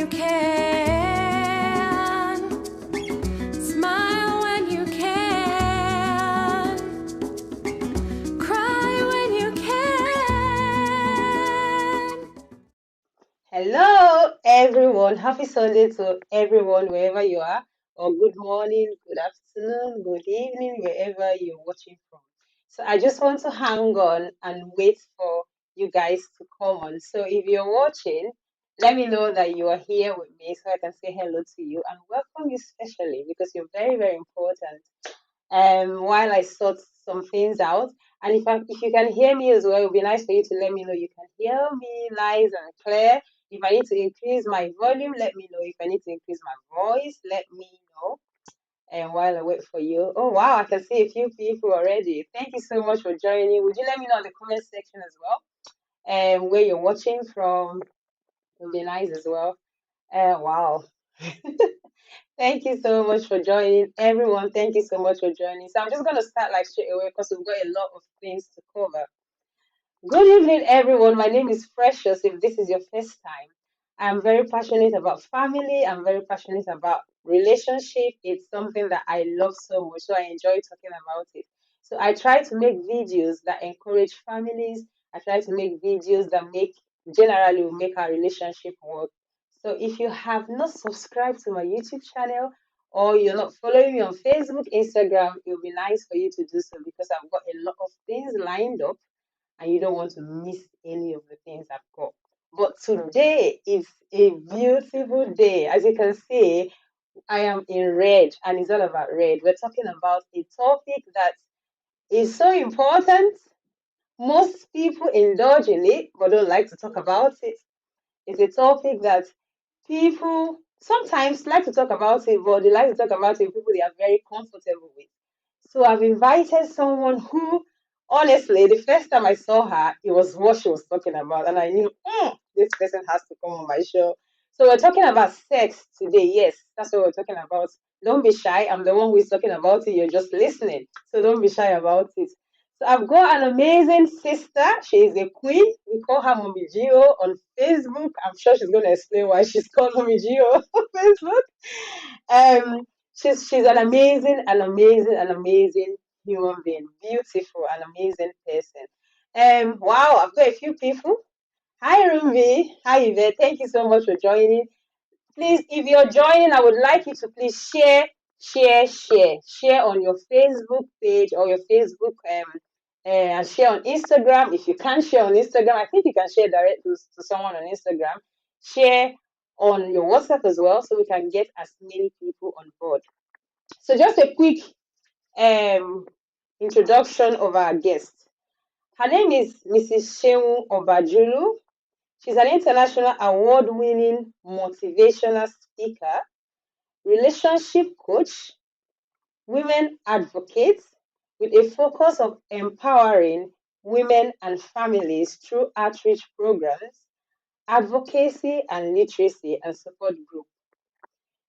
you can. Smile when you can. Cry when you can. Hello, everyone. Happy Sunday to everyone, wherever you are, or good morning, good afternoon, good evening, wherever you're watching from. So I just want to hang on and wait for you guys to come on. So if you're watching, let me know that you are here with me so I can say hello to you and welcome you specially because you're very, very important. While I sort some things out. And if you can hear me as well, it would be nice for you to let me know you can hear me nice and clear. If I need to increase my volume, let me know. If I need to increase my voice, let me know. And while I wait for you, oh wow, I can see a few people already. Thank you so much for joining. Would you let me know in the comment section as well? And where you're watching from, it would be nice as well. Wow. Thank you so much for joining, everyone. Thank you so much for joining. So I'm just going to start like straight away because we've got a lot of things to cover. Good evening, everyone. My name is Precious. If this is your first time, I'm very passionate about family. I'm very passionate about relationship. It's something that I love so much, so I enjoy talking about it. So I try to make videos that encourage families. I try to make videos that generally will make our relationship work. So if you have not subscribed to my YouTube channel or you're not following me on Facebook, Instagram, it would be nice for you to do so because I've got a lot of things lined up and you don't want to miss any of the things I've got. But today is a beautiful day. As you can see, I am in red and it's all about red. We're talking about a topic that is so important. Most people indulge in it but don't like to talk about it. It's a topic that people sometimes like to talk about it, but they like to talk about it with people they are very comfortable with. So I've invited someone who, honestly, the first time I saw her, it was what she was talking about. And I knew, this person has to come on my show. So we're talking about sex today. Yes, that's what we're talking about. Don't be shy. I'm the one who is talking about it. You're just listening. So don't be shy about it. So I've got an amazing sister. She is a queen. We call her Mommy Gio on Facebook. I'm sure she's going to explain why she's called Mommy Gio on Facebook. Um, she's an amazing human being, beautiful, an amazing person. Wow, I've got a few people. Hi, Rumbi. Hi, Yvette. Thank you so much for joining. Please, if you're joining, I would like you to please share on your Facebook page or your Facebook and share on Instagram. If you can't share on Instagram, I think you can share direct to someone on Instagram. Share on your WhatsApp as well, so we can get as many people on board. So just a quick um, introduction of our guest. Her name is Mrs. Seun Obajolu. She's an international award-winning motivational speaker, relationship coach, women advocate with a focus of empowering women and families through outreach programs, advocacy and literacy and support group.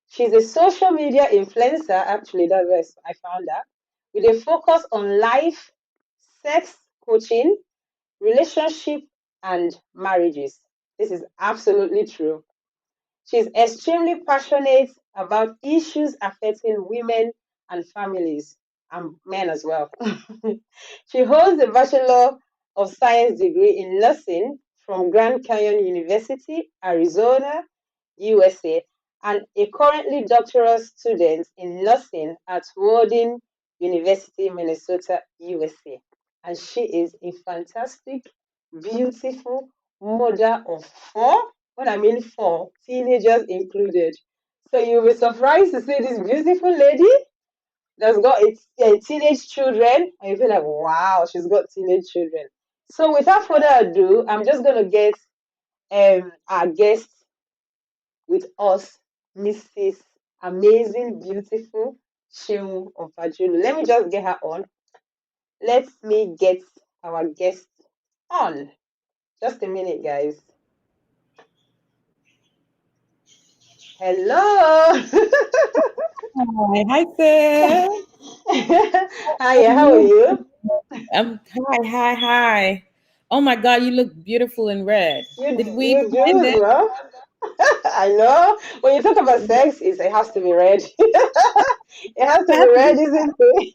She's a social media influencer, actually, that's where I found her, with a focus on life, sex coaching, relationship, and marriages. This is absolutely true. She's extremely passionate about issues affecting women and families, and men as well. She holds a Bachelor of Science degree in nursing from Grand Canyon University, Arizona, USA, and a currently doctoral student in nursing at Warden University, Minnesota, USA. And she is a fantastic, beautiful mother of four. When I mean four, teenagers included. So you'll be surprised to see this beautiful lady that's got teenage children, and you feel like, wow, she's got teenage children. So without further ado, I'm just gonna get our guest with us, Mrs. Amazing, beautiful Seun Obajolu. Let me just get her on. Let me get our guest on. Just a minute, guys. Hello. Hi, Sid. Hiya, how are you? Hi. Oh my God, you look beautiful in red. Did we You do plan as this? well. I know. When you talk about sex, it has to be red. It has to be red, isn't it?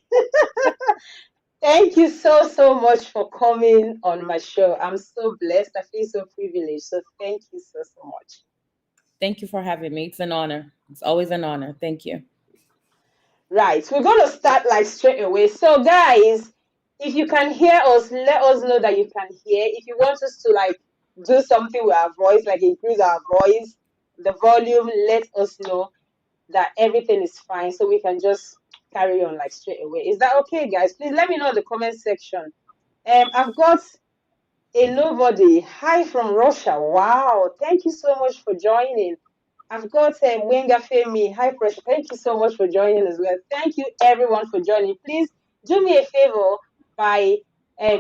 Thank you so, so much for coming on my show. I'm so blessed. I feel so privileged. So thank you so, so much. Thank you for having me. It's an honor. It's always an honor. Thank you. Right, we're going to start like straight away. So, guys, if you can hear us, let us know that you can hear. If you want us to like do something with our voice, like increase our voice, the volume, let us know that everything is fine so we can just carry on like straight away. Is that okay, guys? Please let me know in the comment section. I've got a nobody. Hi from Russia. Wow. Thank you so much for joining. I've got Mwenga Femi. Hi, Precious. Thank you so much for joining as well. Thank you, everyone, for joining. Please do me a favor by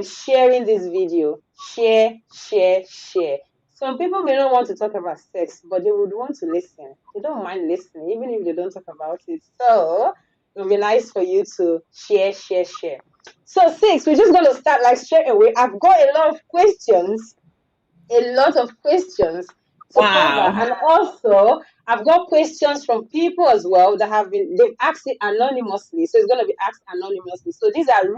sharing this video. Share, share, share. Some people may not want to talk about sex, but they would want to listen. They don't mind listening, even if they don't talk about it. So it would be nice for you to share, share, share. So, six, we're just going to start like straight away. I've got a lot of questions, to cover. Wow. And also, I've got questions from people as well that they've asked it anonymously. So it's going to be asked anonymously. So these are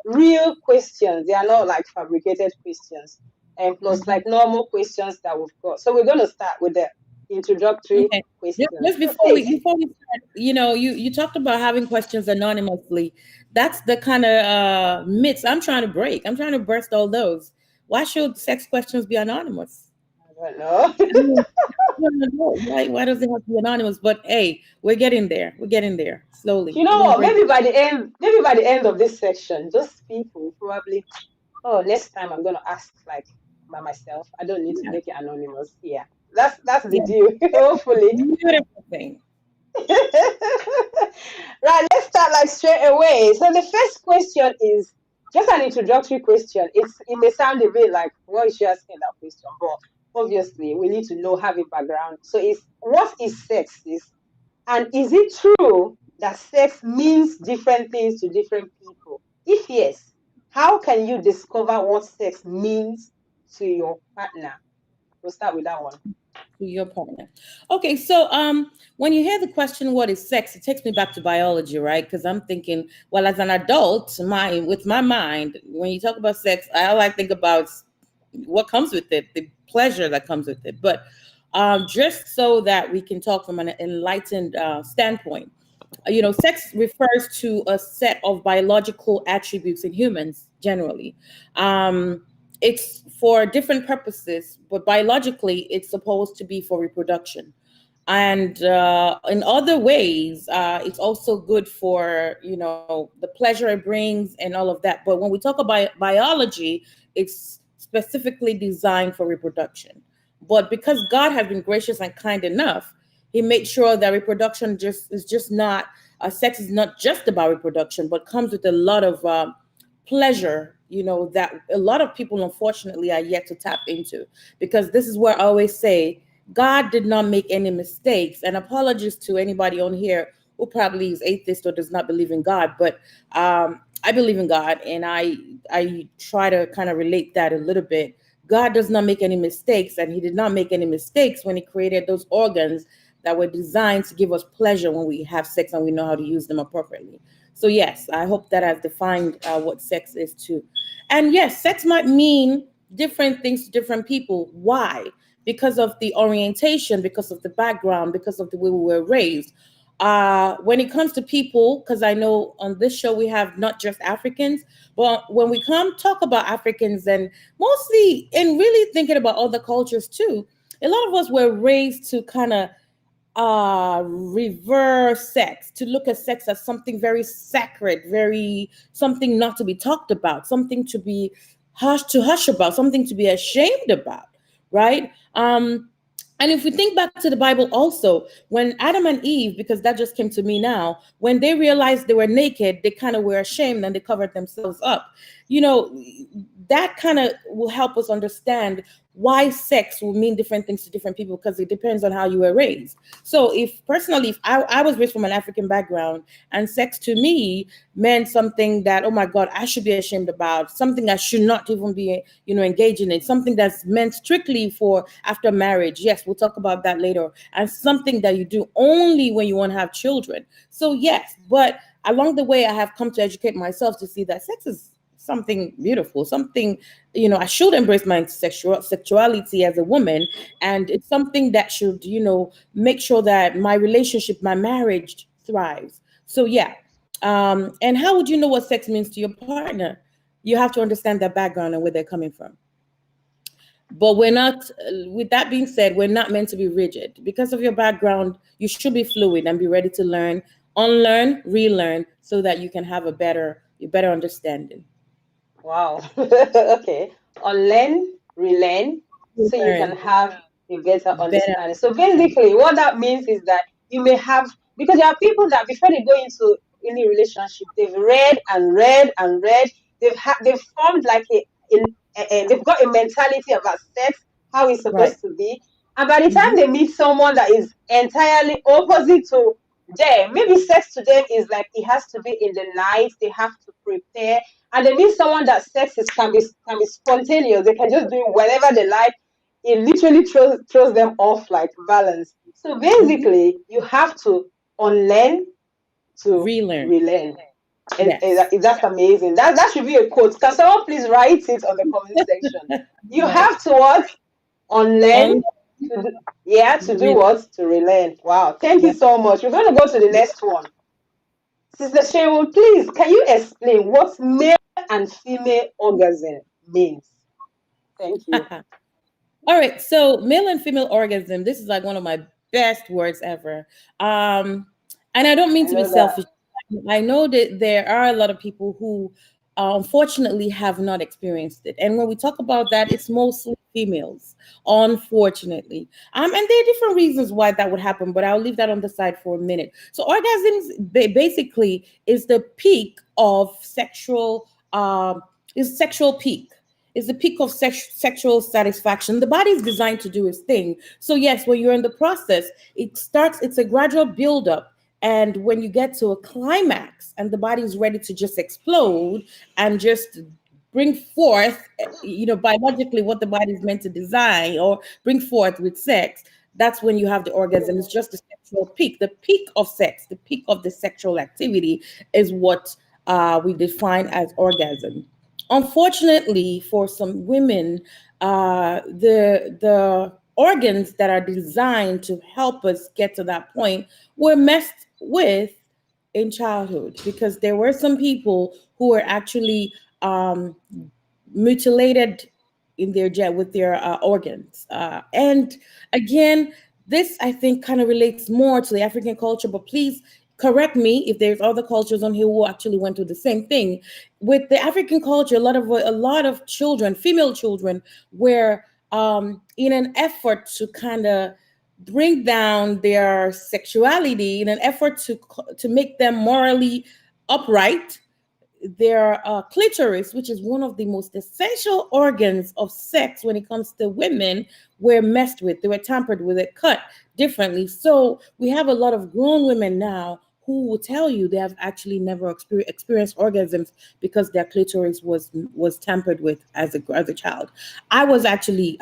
real questions. They are not like fabricated questions. And plus, like normal questions that we've got. So we're going to start with the introductory Okay. questions. Just So, six. before we start, you talked about having questions anonymously. That's the kind of myths I'm trying to break. I'm trying to burst all those. Why should sex questions be anonymous? I don't know. I mean, why does it have to be anonymous? But hey, we're getting there. We're getting there slowly. You We're know gonna what? break. Maybe by the end of this section, just people probably. Oh, next time I'm gonna ask like by myself. I don't need to Yeah, make it anonymous. Yeah, that's the yeah. deal. Hopefully. Beautiful thing. Right, let's start like straight away. So the first question is just an introductory question. It may sound a bit like why is she asking that question, but obviously we need to know have a background. So it's what is sex? And is it true that sex means different things to different people? If yes, how can you discover what sex means to your partner? We'll start with that one. To your partner. Okay, so when you hear the question what is sex, it takes me back to biology, right? Because I'm thinking, well, as an adult, with my mind, when you talk about sex, all I think about is what comes with it, the pleasure that comes with it. But just so that we can talk from an enlightened standpoint, sex refers to a set of biological attributes in humans generally. It's for different purposes, but biologically, it's supposed to be for reproduction. And in other ways, it's also good for the pleasure it brings and all of that. But when we talk about biology, it's specifically designed for reproduction. But because God has been gracious and kind enough, He made sure that reproduction just is just not sex is not just about reproduction, but comes with a lot of pleasure, that a lot of people unfortunately are yet to tap into. Because this is where I always say God did not make any mistakes. And apologies to anybody on here who probably is atheist or does not believe in God, but I believe in God, and I try to kind of relate that a little bit. God does not make any mistakes, and He did not make any mistakes when He created those organs that were designed to give us pleasure when we have sex and we know how to use them appropriately. So yes, I hope that I've defined what sex is too. And yes, sex might mean different things to different people. Why? Because of the orientation, because of the background, because of the way we were raised. When it comes to people, because I know on this show we have not just Africans, but when we come talk about Africans and mostly and really thinking about other cultures too, a lot of us were raised to kind of reverse sex, to look at sex as something very sacred, very something not to be talked about, something to be hush about, something to be ashamed about, right? And if we think back to the Bible also, when Adam and Eve, because that just came to me now, when they realized they were naked, they kind of were ashamed and they covered themselves up. You know, that kind of will help us understand why sex will mean different things to different people, because it depends on how you were raised. So if personally, if I was raised from an African background, and sex to me meant something that, oh my God, I should be ashamed about, something I should not even be, engaging in, something that's meant strictly for after marriage. Yes, we'll talk about that later. And something that you do only when you want to have children. So yes, but along the way, I have come to educate myself to see that sex is something beautiful, something, I should embrace my sexuality as a woman. And it's something that should, make sure that my relationship, my marriage thrives. So yeah. And how would you know what sex means to your partner? You have to understand their background and where they're coming from. But we're not, with that being said, we're not meant to be rigid. Because of your background, you should be fluid and be ready to learn, unlearn, relearn, so that you can have a better understanding. Wow. Okay. Unlearn, relearn, so you can Relearn, have a better better understanding. So understanding. basically, what that means is that you may have, because there are people that before they go into any relationship, they've read and read and read. They've formed like they've got a mentality about sex, how it's Right. supposed to be. And by the time Mm-hmm. they meet someone that is entirely opposite to them, maybe sex to them is like it has to be in the night, they have to prepare, and they meet someone that sex is can be spontaneous. They can just do it whenever they like. It literally throws them off like balance. So Mm-hmm. basically, you have to unlearn to Relearn. relearn. And Yes. that's amazing. That should be a quote. Can someone please write it on the comment section? You Right. have to what? Unlearn On to do, yeah, to do Relearn. what? To relearn. Wow. Thank you Yeah. so much. We're going to go to the next one. Sister Sharon, please, can you explain what male and female orgasm means? Thank you. All right, so male and female orgasm. This is like one of my best words ever. And I don't mean I to be know that. selfish. I know that there are a lot of people who, unfortunately, have not experienced it. And when we talk about that, it's mostly females, unfortunately. And there are different reasons why that would happen, but I'll leave that on the side for a minute. So orgasms basically is the peak of sexual, is sexual peak, is the peak of sexual satisfaction. The body is designed to do its thing. So yes, when you're in the process, it's a gradual buildup. And when you get to a climax and the body is ready to just explode and just bring forth, biologically what the body is meant to design or bring forth with sex, that's when you have the orgasm. It's just the sexual peak. The peak of sex, the peak of the sexual activity is what we define as orgasm. Unfortunately, for some women, the organs that are designed to help us get to that point were messed with in childhood, because there were some people who were actually mutilated in their jet with their organs. And again, this I think kind of relates more to the African culture, but please correct me if there's other cultures on here who actually went through the same thing. With the African culture, a lot of children, female children, were in an effort to kind of bring down their sexuality, in an effort to make them morally upright, their clitoris, which is one of the most essential organs of sex when it comes to women, were messed with. They were tampered with, it cut differently. So we have a lot of grown women now who will tell you they have actually never experienced orgasms because their clitoris was tampered with as a child. I was actually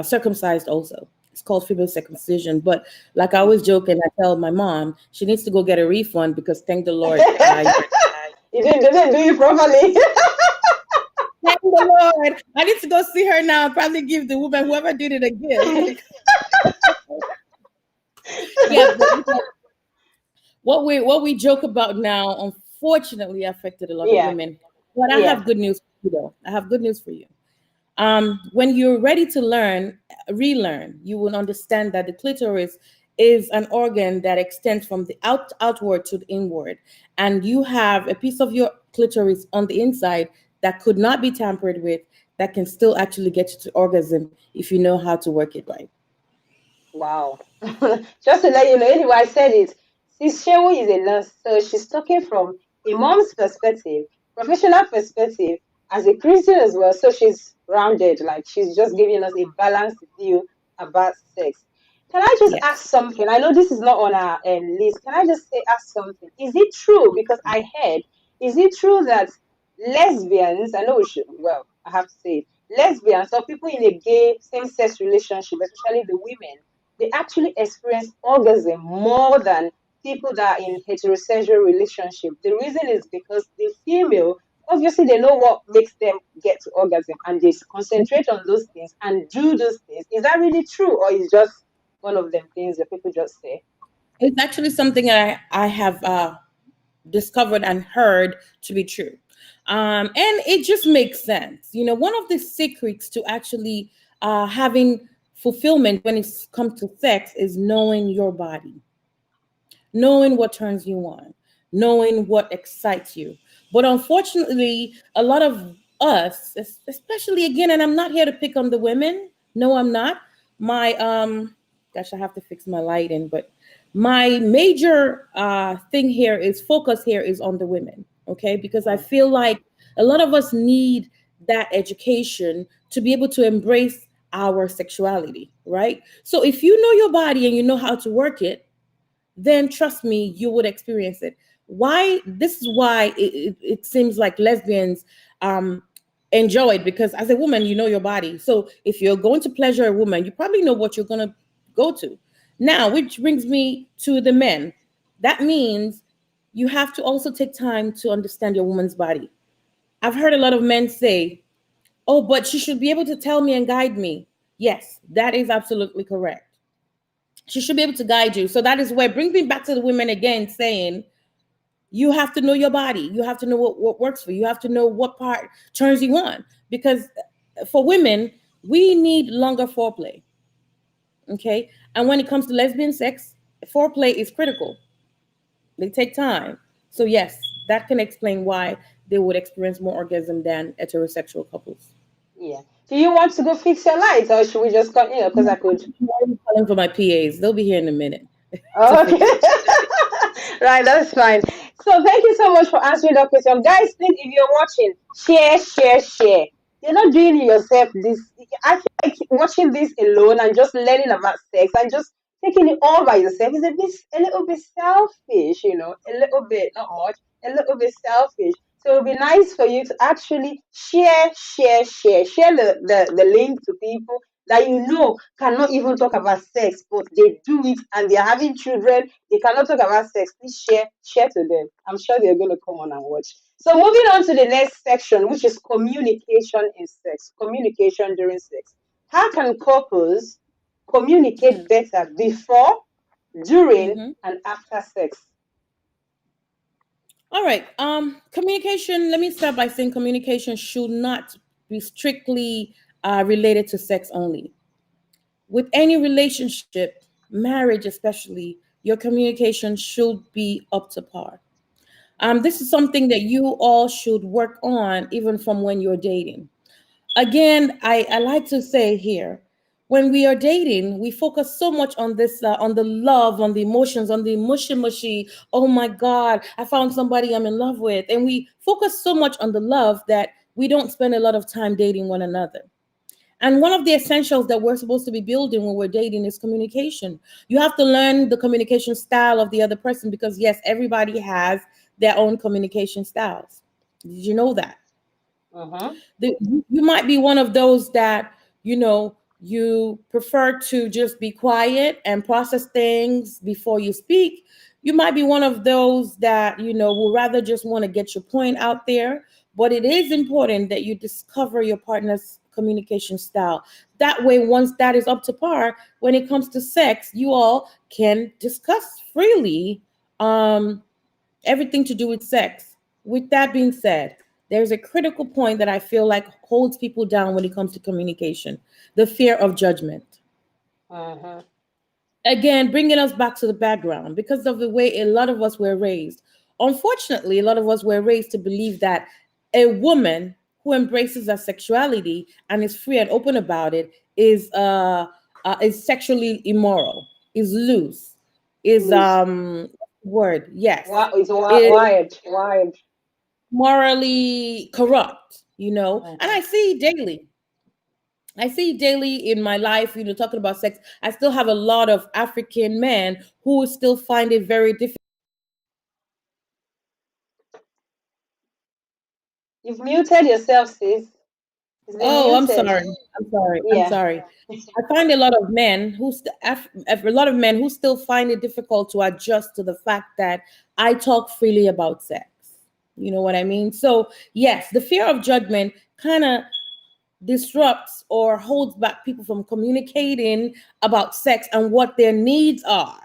circumcised also. It's called female circumcision. But like I always joke and I tell my mom, she needs to go get a refund because thank the Lord, You didn't do it properly. thank the Lord, I need to go see her now and probably give the woman, whoever did it, a gift. Yeah, but what we joke about now, unfortunately, affected a lot of Yeah, women. But I yeah. have good news for you, though. I have good news for you. When you're ready to relearn, you will understand that the clitoris is an organ that extends from the outward to the inward, and you have a piece of your clitoris on the inside that could not be tampered with, that can still actually get you to orgasm if you know how to work it right. Wow. Just to let you know, anyway, I said it. Sis Shewu is a nurse, so she's talking from a mom's perspective. professional perspective, as a Christian as well, so she's rounded, like she's just giving us a balanced view about sex. Can I just ask Yes. something? I know this is not on our list. Can I just say ask something? Is it true? Because I heard, is it true that lesbians, I know we should, well, I have to say it, lesbians or people in a gay same-sex relationship, especially the women, they actually experience orgasm more than people that are in heterosexual relationship. The reason is because the female, obviously they know what makes them get to orgasm and they concentrate on those things and do those things. Is that really true or is just one of them things that people just say? It's actually something I have discovered and heard to be true. And it just makes sense. You know, one of the secrets to actually having fulfillment when it comes to sex is knowing your body, knowing what turns you on, knowing what excites you. But unfortunately, a lot of us, especially again, and I'm not here to pick on the women. No, I'm not. My gosh, I have to fix my lighting, but my major thing here is focus here is on the women, okay? Because I Mm. feel like a lot of us need that education to be able to embrace our sexuality, right? So if you know your body and you know how to work it, then trust me, you would experience it. Why? This is why it seems like lesbians um, enjoy it because as a woman, you know your body. So if you're going to pleasure a woman, you probably know what you're going to go to. Now, which brings me to the men. That means you have to also take time to understand your woman's body. I've heard a lot of men say, oh, but she should be able to tell me and guide me. Yes, that is absolutely correct. She should be able to guide you. So that is where it brings me back to the women again saying, you have to know your body. You have to know what works for you. You have to know what part turns you on. Because for women, we need longer foreplay. Okay. And when it comes to lesbian sex, foreplay is critical. They take time. So, yes, that can explain why they would experience more orgasm than heterosexual couples. Yeah. Do you want to go fix your lights or should we just continue? Because I could. I'm already calling for my PAs. They'll be here in a minute to Okay. fix it. Right, that's fine. So thank you so much for answering that question. Guys, please, if you're watching, share, share, share. You're not doing it yourself. This I feel like watching this alone and just learning about sex and just taking it all by yourself is a little bit selfish, a little bit, not much, a little bit selfish. So it'll be nice for you to actually share, share, share, share the link to people that you know cannot even talk about sex, but they do it and they're having children. They cannot talk about sex. Please share to them. I'm sure they're going to come on and watch. So moving on to the next section, which is communication in sex, communication during sex. How can couples communicate better before, during, Mm-hmm. and after sex? All right. Communication. Let me start by saying communication should not be strictly related to sex only. With any relationship, marriage especially, your communication should be up to par. This is something that you all should work on even from when you're dating. Again, I like to say here, when we are dating, we focus so much on this, on the love, on the emotions, on the mushy mushy. Oh my God, I found somebody I'm in love with. And we focus so much on the love that we don't spend a lot of time dating one another. And one of the essentials that we're supposed to be building when we're dating is communication. You have to learn the communication style of the other person because, yes, everybody has their own communication styles. Did you know that? Mm-hmm. You might be one of those that, you prefer to just be quiet and process things before you speak. You might be one of those that, will rather just want to get your point out there. But it is important that you discover your partner's communication style. That way, once that is up to par, when it comes to sex, you all can discuss freely everything to do with sex. With that being said, there's a critical point that I feel like holds people down when it comes to communication: the fear of judgment. Mm-hmm. Again, bringing us back to the background because of the way a lot of us were raised. Unfortunately, a lot of us were raised to believe that a woman who embraces her sexuality and is free and open about it is sexually immoral, is loose, is Loose. word yes, It's is wired. Wired. morally corrupt, and Mhm. I see daily in my life, talking about sex. I still have a lot of African men who still find it very difficult. You've muted yourself, sis. It's been Oh, I'm muted. sorry. I'm sorry. I'm Yeah. sorry. I find a lot of men a lot of men who still find it difficult to adjust to the fact that I talk freely about sex. You know what I mean? So, yes, the fear of judgment kind of disrupts or holds back people from communicating about sex and what their needs are,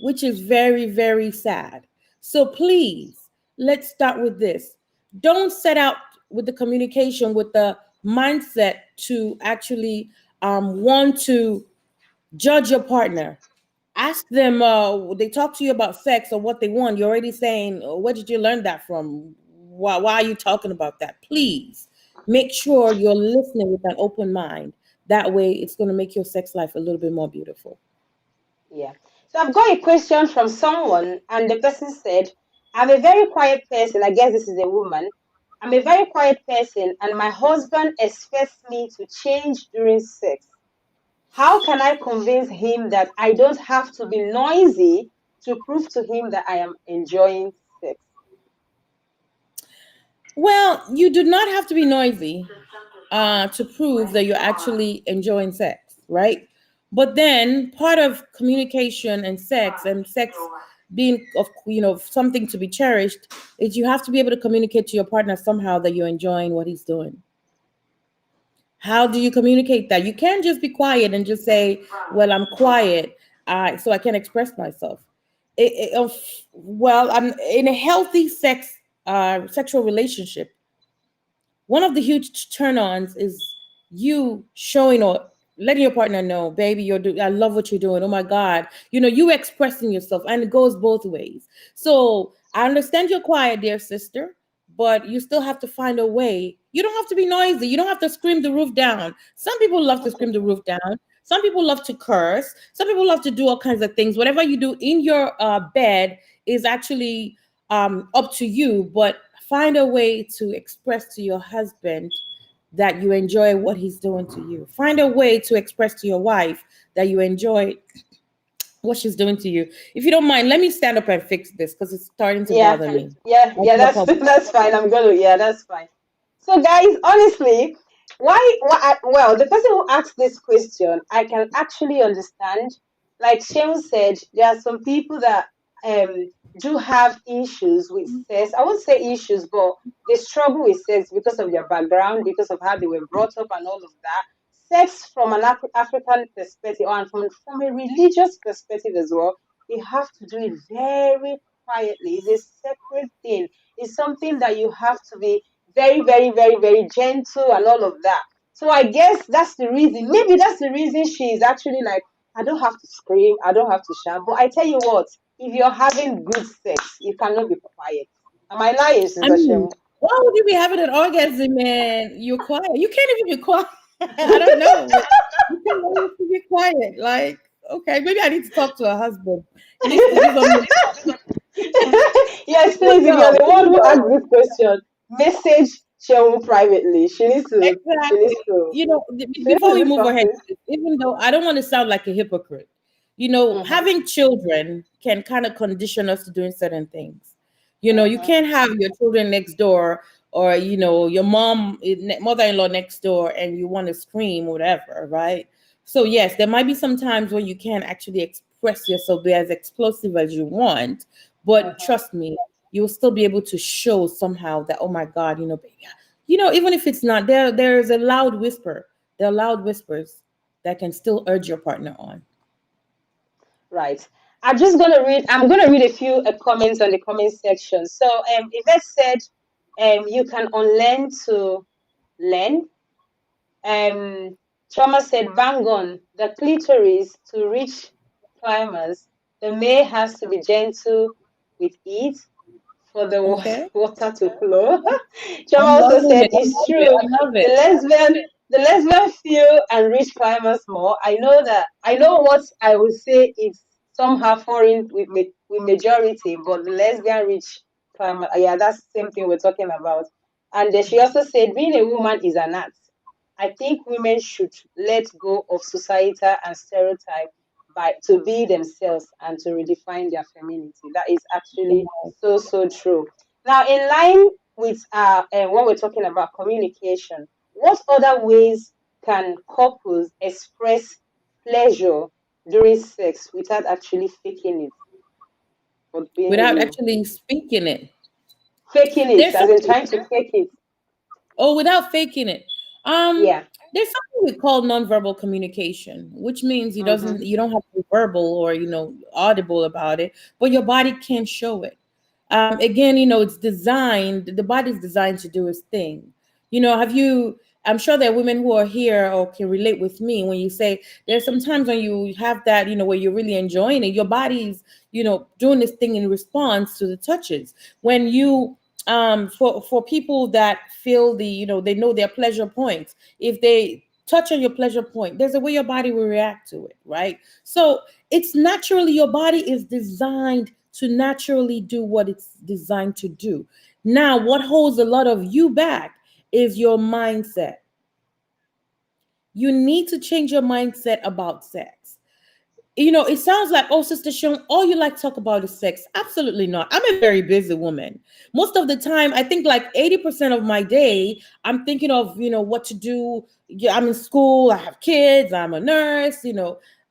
which is very, very sad. So please, let's start with this. Don't set out with the communication with the mindset to actually want to judge your partner. Ask them, they talk to you about sex or what they want. You're already saying, oh, where did you learn that from? Why are you talking about that? Please make sure you're listening with an open mind. That way, it's going to make your sex life a little bit more beautiful. Yeah. So I've got a question from someone, and the person said, I'm a very quiet person. I guess this is a woman. I'm a very quiet person, and my husband expects me to change during sex. How can I convince him that I don't have to be noisy to prove to him that I am enjoying sex? Well, you do not have to be noisy to prove that you're actually enjoying sex, right? But then part of communication and sex being of something to be cherished is you have to be able to communicate to your partner somehow that you're enjoying what he's doing. How do you communicate that? You can't just be quiet and just say, "Well, I'm quiet, so I can express myself." Well, I'm in a healthy sexual relationship. One of the huge turn-ons is you showing or letting your partner know, baby, I love what you're doing. Oh my God. You expressing yourself, and it goes both ways. So I understand you're quiet, dear sister, but you still have to find a way. You don't have to be noisy. You don't have to scream the roof down. Some people love to scream the roof down. Some people love to curse. Some people love to do all kinds of things. Whatever you do in your bed is actually up to you, but find a way to express to your husband that you enjoy what he's doing to you. Find a way to express to your wife that you enjoy what she's doing to you. If you don't mind, let me stand up and fix this because it's starting to Yeah, bother me. yeah, that's that's fine. I'm gonna, yeah, that's fine. So, guys, honestly, well, the person who asked this question, I can actually understand. Like Seun said, there are some people that do have issues with sex. I won't say issues, but they struggle with sex because of their background, because of how they were brought up, and all of that. Sex from an African perspective, and from a religious perspective as well, they have to do it very quietly. It's a sacred thing. It's something that you have to be very, very, very, very gentle and all of that. So I guess that's the reason. Maybe that's the reason she is actually like, I don't have to scream, I don't have to shout. But I tell you what, if you're having good sex, you cannot be quiet. Am I lying, I Sister mean, Shem? why would you be having an orgasm and you're quiet? You can't even be quiet. I don't know. But you can always be quiet. Like, okay, maybe I need to talk to her husband. He needs to give me. Yes, please, if you're Window, the one who asked window. this question, message Shem privately. She needs Exactly. to, she needs Before to we do move ahead, something. even though I don't want to sound like a hypocrite, Mm-hmm, having children can kind of condition us to doing certain things. You mm-hmm, can't have your children next door or, your mother-in-law next door and you want to scream or whatever, right? So, yes, there might be some times when you can't actually express yourself, be as explosive as you want, but mm-hmm. trust me, you'll still be able to show somehow that, oh my God, baby, even if it's not there, there's a loud whisper. There are loud whispers that can still urge your partner on. Right. I'm gonna read a few comments on the comment section. So Yvette said you can unlearn to learn. Trauma said bang on the clitoris to reach climax. The male has to be gentle with it for the Okay. water to flow. Chama I'm also loving said it. I it's love it. true. I love The it. lesbian feel and reach climax more. I know what I would say is somehow foreign with majority, but the lesbian reach Yeah, that's the same thing we're talking about. And then she also said, being a woman is an art. I think women should let go of societal and stereotype by to be themselves and to redefine their femininity. That is actually so true. Now, in line with when we're talking about communication, what other ways can couples express pleasure during sex without actually faking it or being Without real? actually speaking it. Faking it, There's as in something, trying to fake it. oh, without faking it. Um, Yeah. there's something we call nonverbal communication, which means Mm-hmm. you don't have to be verbal or audible about it, but your body can show it. Again, it's designed. The body's designed to do its thing. Have you? I'm sure there are women who are here or can relate with me when you say there's some times when you have that, where you're really enjoying it. Your body's, doing this thing in response to the touches. When you for people that feel they know their pleasure points, if they touch on your pleasure point, there's a way your body will react to it, right? So it's naturally, your body is designed to naturally do what it's designed to do. Now what holds a lot of you back is your mindset. You need to change your mindset about sex. It sounds like, oh, Sister Sean, all you like to talk about is sex. Absolutely not. I'm a very busy woman. Most of the time, I think like 80% of my day, I'm thinking of, what to do. Yeah, I'm in school, I have kids, I'm a nurse,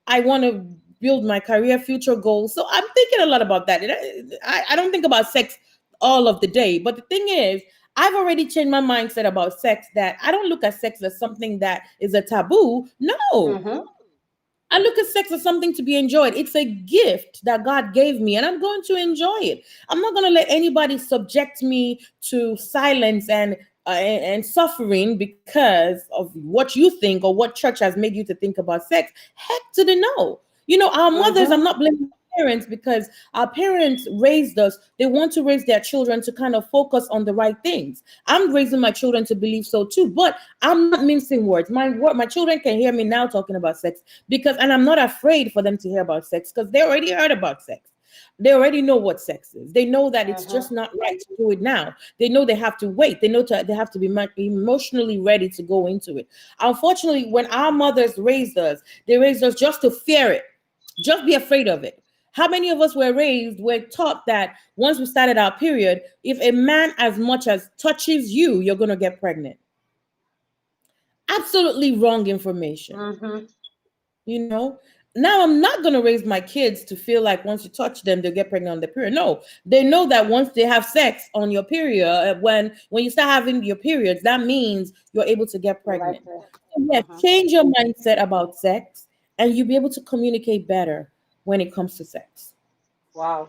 I want to build my career future goals. So I'm thinking a lot about that. I don't think about sex all of the day. But the thing is, I've already changed my mindset about sex, that I don't look at sex as something that is a taboo. No, Mm-hmm. I look at sex as something to be enjoyed. It's a gift that God gave me, and I'm going to enjoy it. I'm not going to let anybody subject me to silence and suffering because of what you think or what church has made you to think about sex. Heck to the no. Our mothers, I'm Mm-hmm. not blaming parents, because our parents raised us. They want to raise their children to kind of focus on the right things. I'm raising my children to believe so too, but I'm not mincing words. My children can hear me now talking about sex, and I'm not afraid for them to hear about sex, because they already heard about sex. They already know what sex is. They know that it's Mm-hmm. just not right to do it now. They know they have to wait. They know they have to be emotionally ready to go into it. Unfortunately, when our mothers raised us, they raised us just to fear it, just be afraid of it. How many of us were taught that once we started our period, if a man as much as touches you, you're going to get pregnant? Absolutely wrong information. Mm-hmm. You know, now I'm not going to raise my kids to feel like once you touch them, they'll get pregnant on their period. No, they know that once they have sex on your period, when you start having your periods, that means you're able to get pregnant. Likely. So yes, Mm-hmm. change your mindset about sex, and you'll be able to communicate better when it comes to sex. Wow.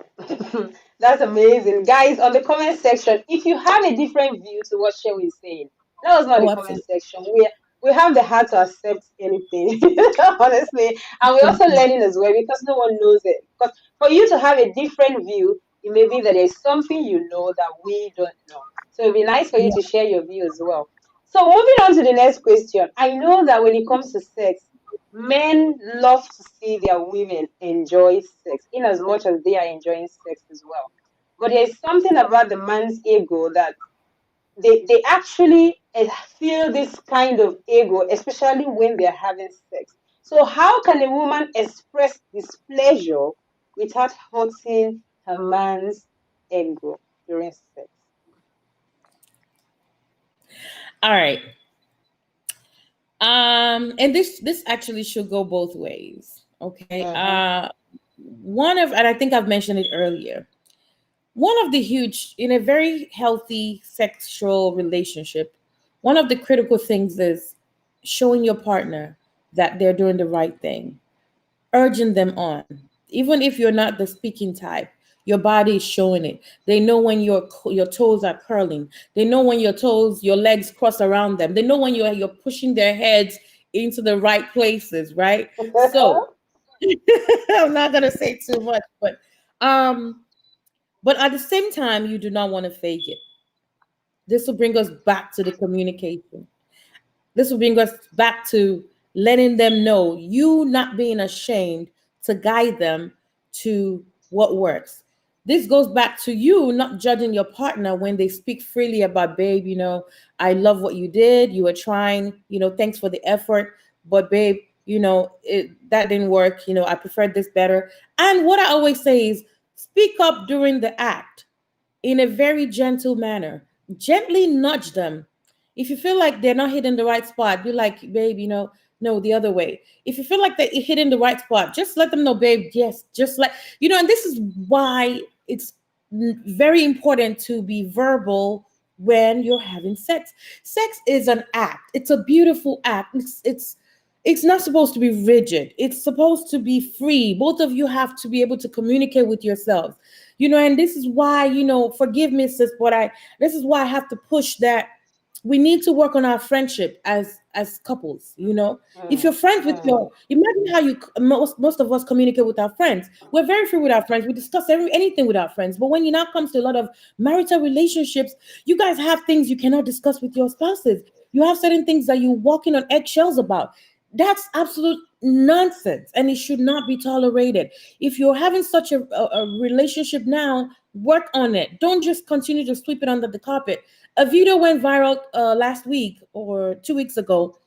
That's amazing. Guys, on the comment section, if you have a different view to what Shay is saying, let us know in Oh, the comment absolutely. section. We have the heart to accept anything, honestly. And we're also learning as well because no one knows it. Because for you to have a different view, it may be that there's something you know that we don't know. So it'd be nice for you Yeah. to share your view as well. So moving on to the next question. I know that when it comes to sex, men love to see their women enjoy sex in as much as they are enjoying sex as well. But there's something about the man's ego that they actually feel this kind of ego, especially when they're having sex. So, how can a woman express this pleasure without hurting her man's ego during sex? All right. And this actually should go both ways. Okay. Mm-hmm. And I think I've mentioned it earlier. One of the huge, in a very healthy sexual relationship, one of the critical things is showing your partner that they're doing the right thing, urging them on. Even if you're not the speaking type, your body is showing it. They know when your toes are curling. They know when your legs cross around them. They know when you're pushing their heads into the right places, right? So I'm not gonna say too much, um, but at the same time, you do not want to fake it. This will bring us back to the communication. This will bring us back to letting them know, you not being ashamed to guide them to what works. This goes back to you not judging your partner when they speak freely about, babe, I love what you did. You were trying, thanks for the effort. But babe, that didn't work. I preferred this better. And what I always say is speak up during the act in a very gentle manner. Gently nudge them. If you feel like they're not hitting the right spot, be like, babe, no, the other way. If you feel like they're hitting the right spot, just let them know, babe, yes, just like, and this is why it's very important to be verbal when you're having sex. Sex is an act. It's a beautiful act. It's not supposed to be rigid. It's supposed to be free. Both of you have to be able to communicate with yourselves. And this is why, forgive me, sis, but this is why I have to push that we need to work on our friendship as couples. If you're Mm, friends with mm, your, imagine how you most of us communicate with our friends. We're very free with our friends. We discuss anything with our friends. But when it now comes to a lot of marital relationships, you guys have things you cannot discuss with your spouses. You have certain things that you're walking on eggshells about. That's absolute nonsense, and it should not be tolerated. If you're having such a relationship now, work on it. Don't just continue to sweep it under the carpet. A video went viral last week or 2 weeks ago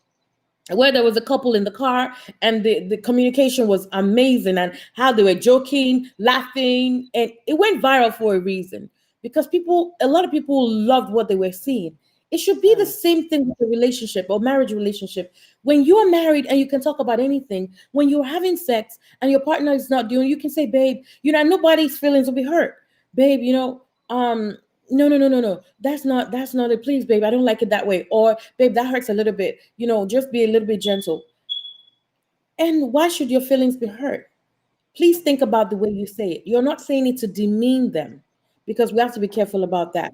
where there was a couple in the car, and the communication was amazing, and how they were joking, laughing, and it went viral for a reason, because a lot of people loved what they were seeing. It should be the mm. same thing with a relationship or marriage relationship. When you're married and you can talk about anything, when you're having sex and your partner is not doing, you can say, babe, nobody's feelings will be hurt. Babe, no, no, no, no, no, that's not it, please, babe, I don't like it that way. Or, babe, that hurts a little bit, just be a little bit gentle. And why should your feelings be hurt? Please think about the way you say it. You're not saying it to demean them, because we have to be careful about that.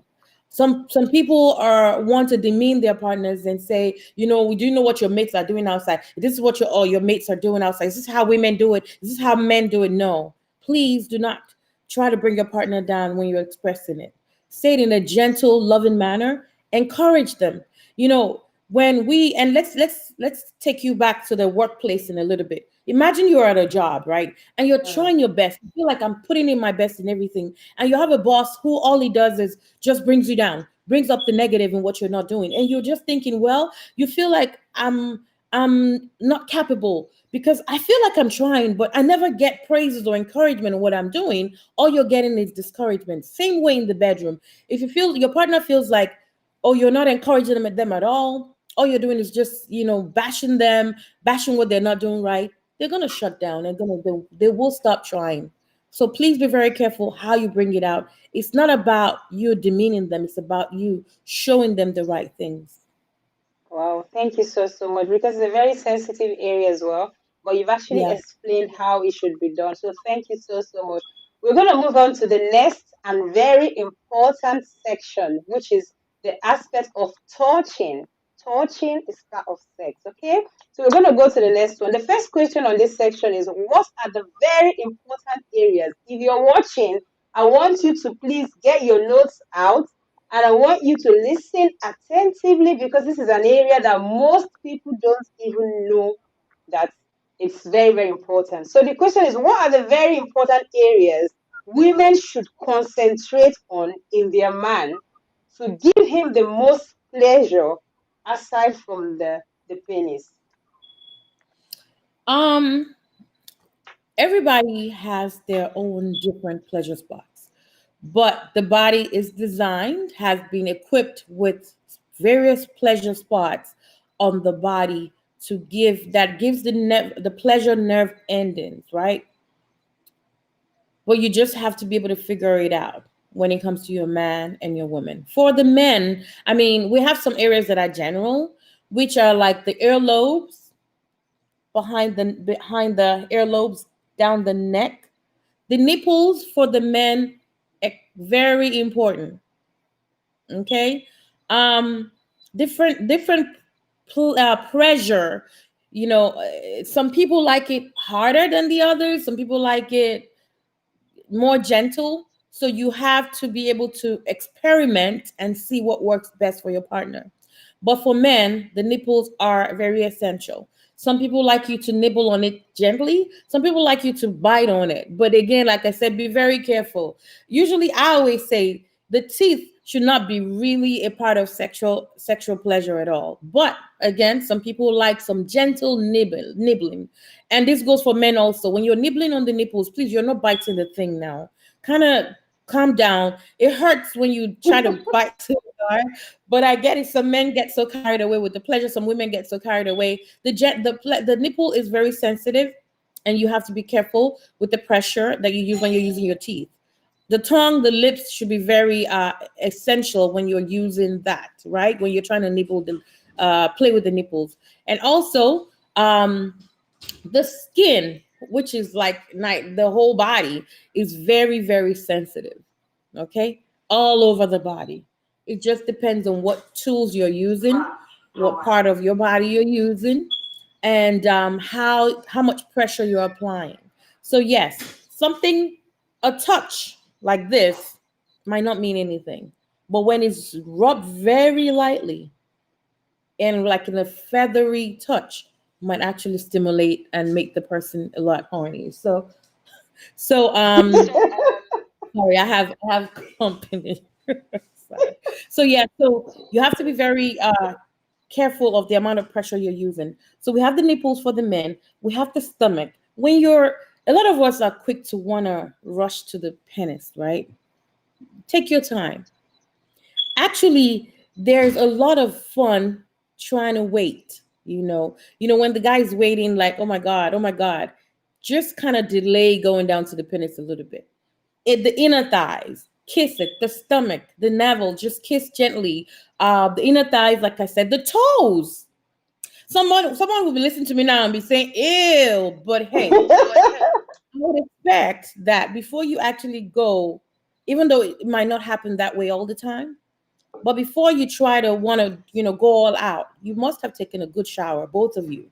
Some people are want to demean their partners and say, we do know what your mates are doing outside. This is what your mates are doing outside. Is this how women do it? Is this how men do it? No. Please do not try to bring your partner down when you're expressing it. Say it in a gentle, loving manner. Encourage them. You know, when we and let's take you back to the workplace in a little bit. Imagine you're at a job, right? And you're Mm. trying your best. You feel like I'm putting in my best in everything. And you have a boss who all he does is just brings you down, brings up the negative in what you're not doing. And you're just thinking, well, you feel like I'm not capable because I feel like I'm trying, but I never get praises or encouragement in what I'm doing. All you're getting is discouragement. Same way in the bedroom. If you feel your partner feels like, oh, you're not encouraging them at all you're doing is just, bashing them, bashing what they're not doing right, they're gonna shut down and they will stop trying. So please be very careful how you bring it out. It's not about you demeaning them, it's about you showing them the right things. Wow, thank you so much, because it's a very sensitive area as well. But you've actually Yeah. explained how it should be done. So thank you so much. We're going to move on to the next and very important section, which is the aspect of touching. Touching is part of sex, okay? So we're going to go to the next one. The first question on this section is, what are the very important areas? If you're watching, I want you to please get your notes out, and I want you to listen attentively, because this is an area that most people don't even know that it's very important. So the question is, what are the very important areas women should concentrate on in their man to give him the most pleasure aside from the penis? um Everybody has their own different pleasure spots, but the body is designed, has been equipped with various pleasure spots on the body to gives the pleasure nerve endings, right? But you just have to be able to figure it out when it comes to your man and your woman. For the men, I mean, we have some areas that are general, which are like the earlobes, behind the earlobes, down the neck. The nipples for the men, very important. Okay, um, different pressure. Some people like it harder than the others. Some people like it more gentle. So you have to be able to experiment and see what works best for your partner. But for men, the nipples are very essential. Some people like you to nibble on it gently. Some people like you to bite on it. But again, like I said, be very careful. Usually, I always say the teeth should not be really a part of sexual pleasure at all. But again, some people like some gentle nibbling, and this goes for men also. When you're nibbling on the nipples, please, you're not biting the thing now. Kind of calm down. It hurts when you try to bite too hard, but I get it. Some men get so carried away with the pleasure. Some women get so carried away. The nipple is very sensitive, and you have to be careful with the pressure that you use when you're using your teeth. The tongue, the lips should be very essential when you're using that, right? When you're trying to play with the nipples, and also the skin, which is like the whole body, is very, very sensitive. Okay, all over the body. It just depends on what tools you're using, what part of your body you're using, and how much pressure you're applying. So yes, a touch like this might not mean anything, but when it's rubbed very lightly and like in a feathery touch, might actually stimulate and make the person a lot horny. So sorry, I have company. Sorry. So yeah, so you have to be very careful of the amount of pressure you're using. So we have the nipples for the men. We have the stomach. When you're A lot of us are quick to wanna rush to the penis, right? Take your time. Actually, there's a lot of fun trying to wait. When the guy's waiting, like, oh my god, just kind of delay going down to the penis a little bit. The inner thighs, kiss it. The stomach, the navel, just kiss gently. The inner thighs, like I said, the toes. Someone will be listening to me now and be saying, "Ew," but hey, I would expect that before you actually go, even though it might not happen that way all the time, but before you try to want to, go all out, you must have taken a good shower. Both of you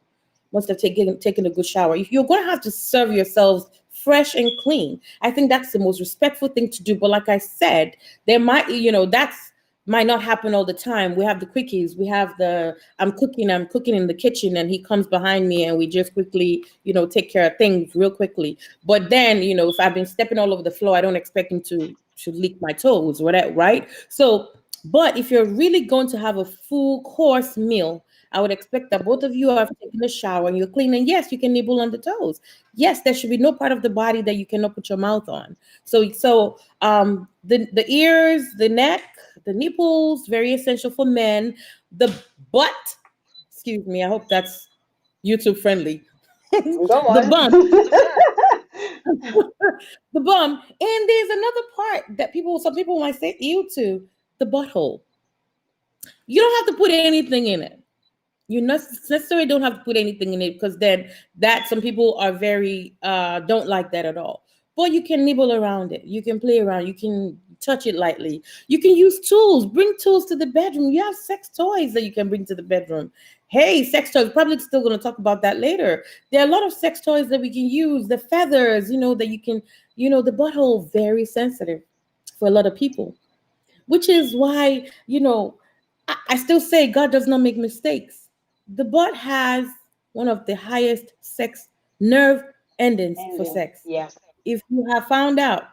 must have taken a good shower. If you're going to have to serve yourselves fresh and clean, I think that's the most respectful thing to do. But like I said, there might, that's might not happen all the time. We have the quickies. We have the I'm cooking in the kitchen, and he comes behind me, and we just quickly, take care of things real quickly. But then, if I've been stepping all over the floor, I don't expect him to lick my toes, whatever, right? So, but if you're really going to have a full course meal, I would expect that both of you have taken a shower and you're clean. And yes, you can nibble on the toes. Yes, there should be no part of the body that you cannot put your mouth on. The ears, the neck, the nipples, very essential for men. The butt, excuse me, I hope that's YouTube friendly. Go The on. bum, the bum, and there's another part that some people might say ew to, the butthole. You don't have to put anything in it. You necessarily don't have to put anything in it, because then that some people are very don't like that at all. But you can nibble around it. You can play around. You can touch it lightly. You can use tools. Bring tools to the bedroom. You have sex toys that you can bring to the bedroom. Hey, sex toys. Probably still going to talk about that later. There are a lot of sex toys that we can use. The feathers, that you can, the butthole, very sensitive for a lot of people, which is why, I still say God does not make mistakes. The butt has one of the highest sex nerve endings for Ending. sex. Yeah. If you have found out,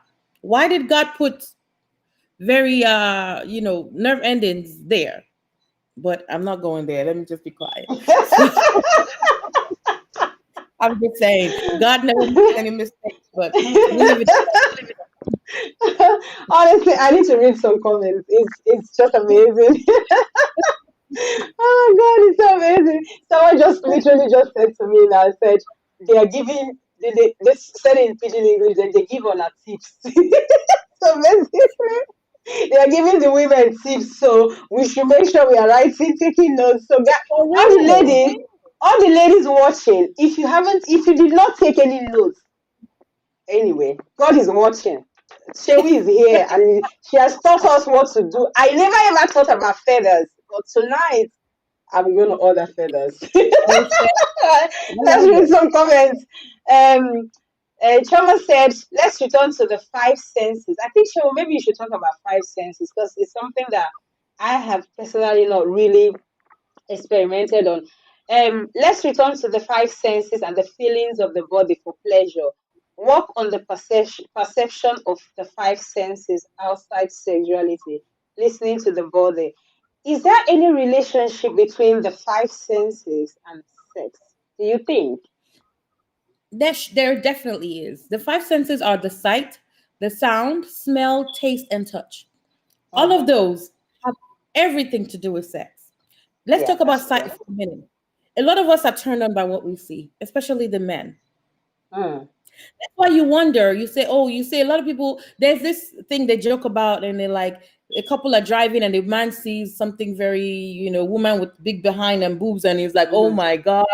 why did God put very nerve endings there? But I'm not going there. Let me just be quiet. So I'm just saying, God never makes any mistakes, but we leave it. Honestly, I need to read some comments. It's just amazing. Oh God, it's so amazing. Someone just literally just said to me now, said they are giving they said in pidgin English that they give on our tips. So basically they are giving the women tips, so we should make sure we are writing, taking notes. So For all the real. ladies, all the ladies watching, if you did not take any notes, anyway, God is watching. Shewi is here and she has taught us what to do. I never ever thought about feathers, but tonight I'm going to order feathers. Listen, I Let's love read it. some comments. Um, Choma said, let's return to the five senses. I think, Choma, maybe you should talk about five senses because it's something that I have personally not really experimented on. Let's return to the five senses and the feelings of the body for pleasure. Work on the perception of the five senses outside sexuality, listening to the body. Is there any relationship between the five senses and sex? Do you think? There definitely is. The five senses are the sight, the sound, smell, taste, and touch. All of Mm-hmm. those have everything to do with sex. Let's Yeah, talk about that's sight true. for a minute. A lot of us are turned on by what we see, especially the men. Mm, That's why you wonder. You say, oh, you say a lot of people. There's this thing they joke about, and they're like, a couple are driving, and the man sees something very, woman with big behind and boobs, and he's like, oh mm-hmm, my god.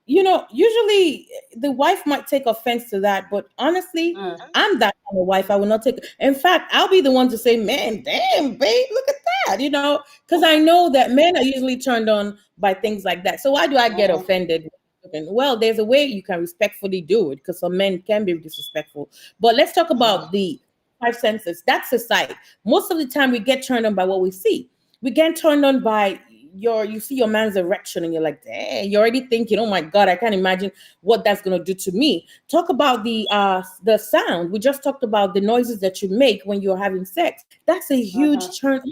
Usually the wife might take offense to that, but honestly, mm, I'm that kind of wife. I will not take. In fact, I'll be the one to say, "Man, damn, babe, look at that," because I know that men are usually turned on by things like that. So why do I get mm-hmm, offended? Well, there's a way you can respectfully do it because some men can be disrespectful. But let's talk mm-hmm, about the five senses. That's the sight. Most of the time, we get turned on by what we see. We get turned on by you see your man's erection and you're like, dang, you're already thinking, oh my god, I can't imagine what that's gonna do to me. Talk about the sound. We just talked about the noises that you make when you're having sex. That's a mm-hmm, huge turn.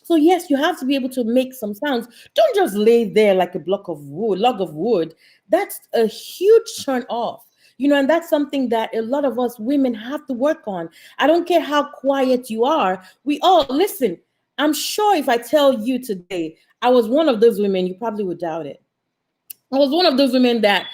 So yes, you have to be able to make some sounds. Don't just lay there like a log of wood. That's a huge turn off. And that's something that a lot of us women have to work on. I don't care how quiet you are. We all listen. I'm sure if I tell you today I was one of those women, you probably would doubt it. I was one of those women that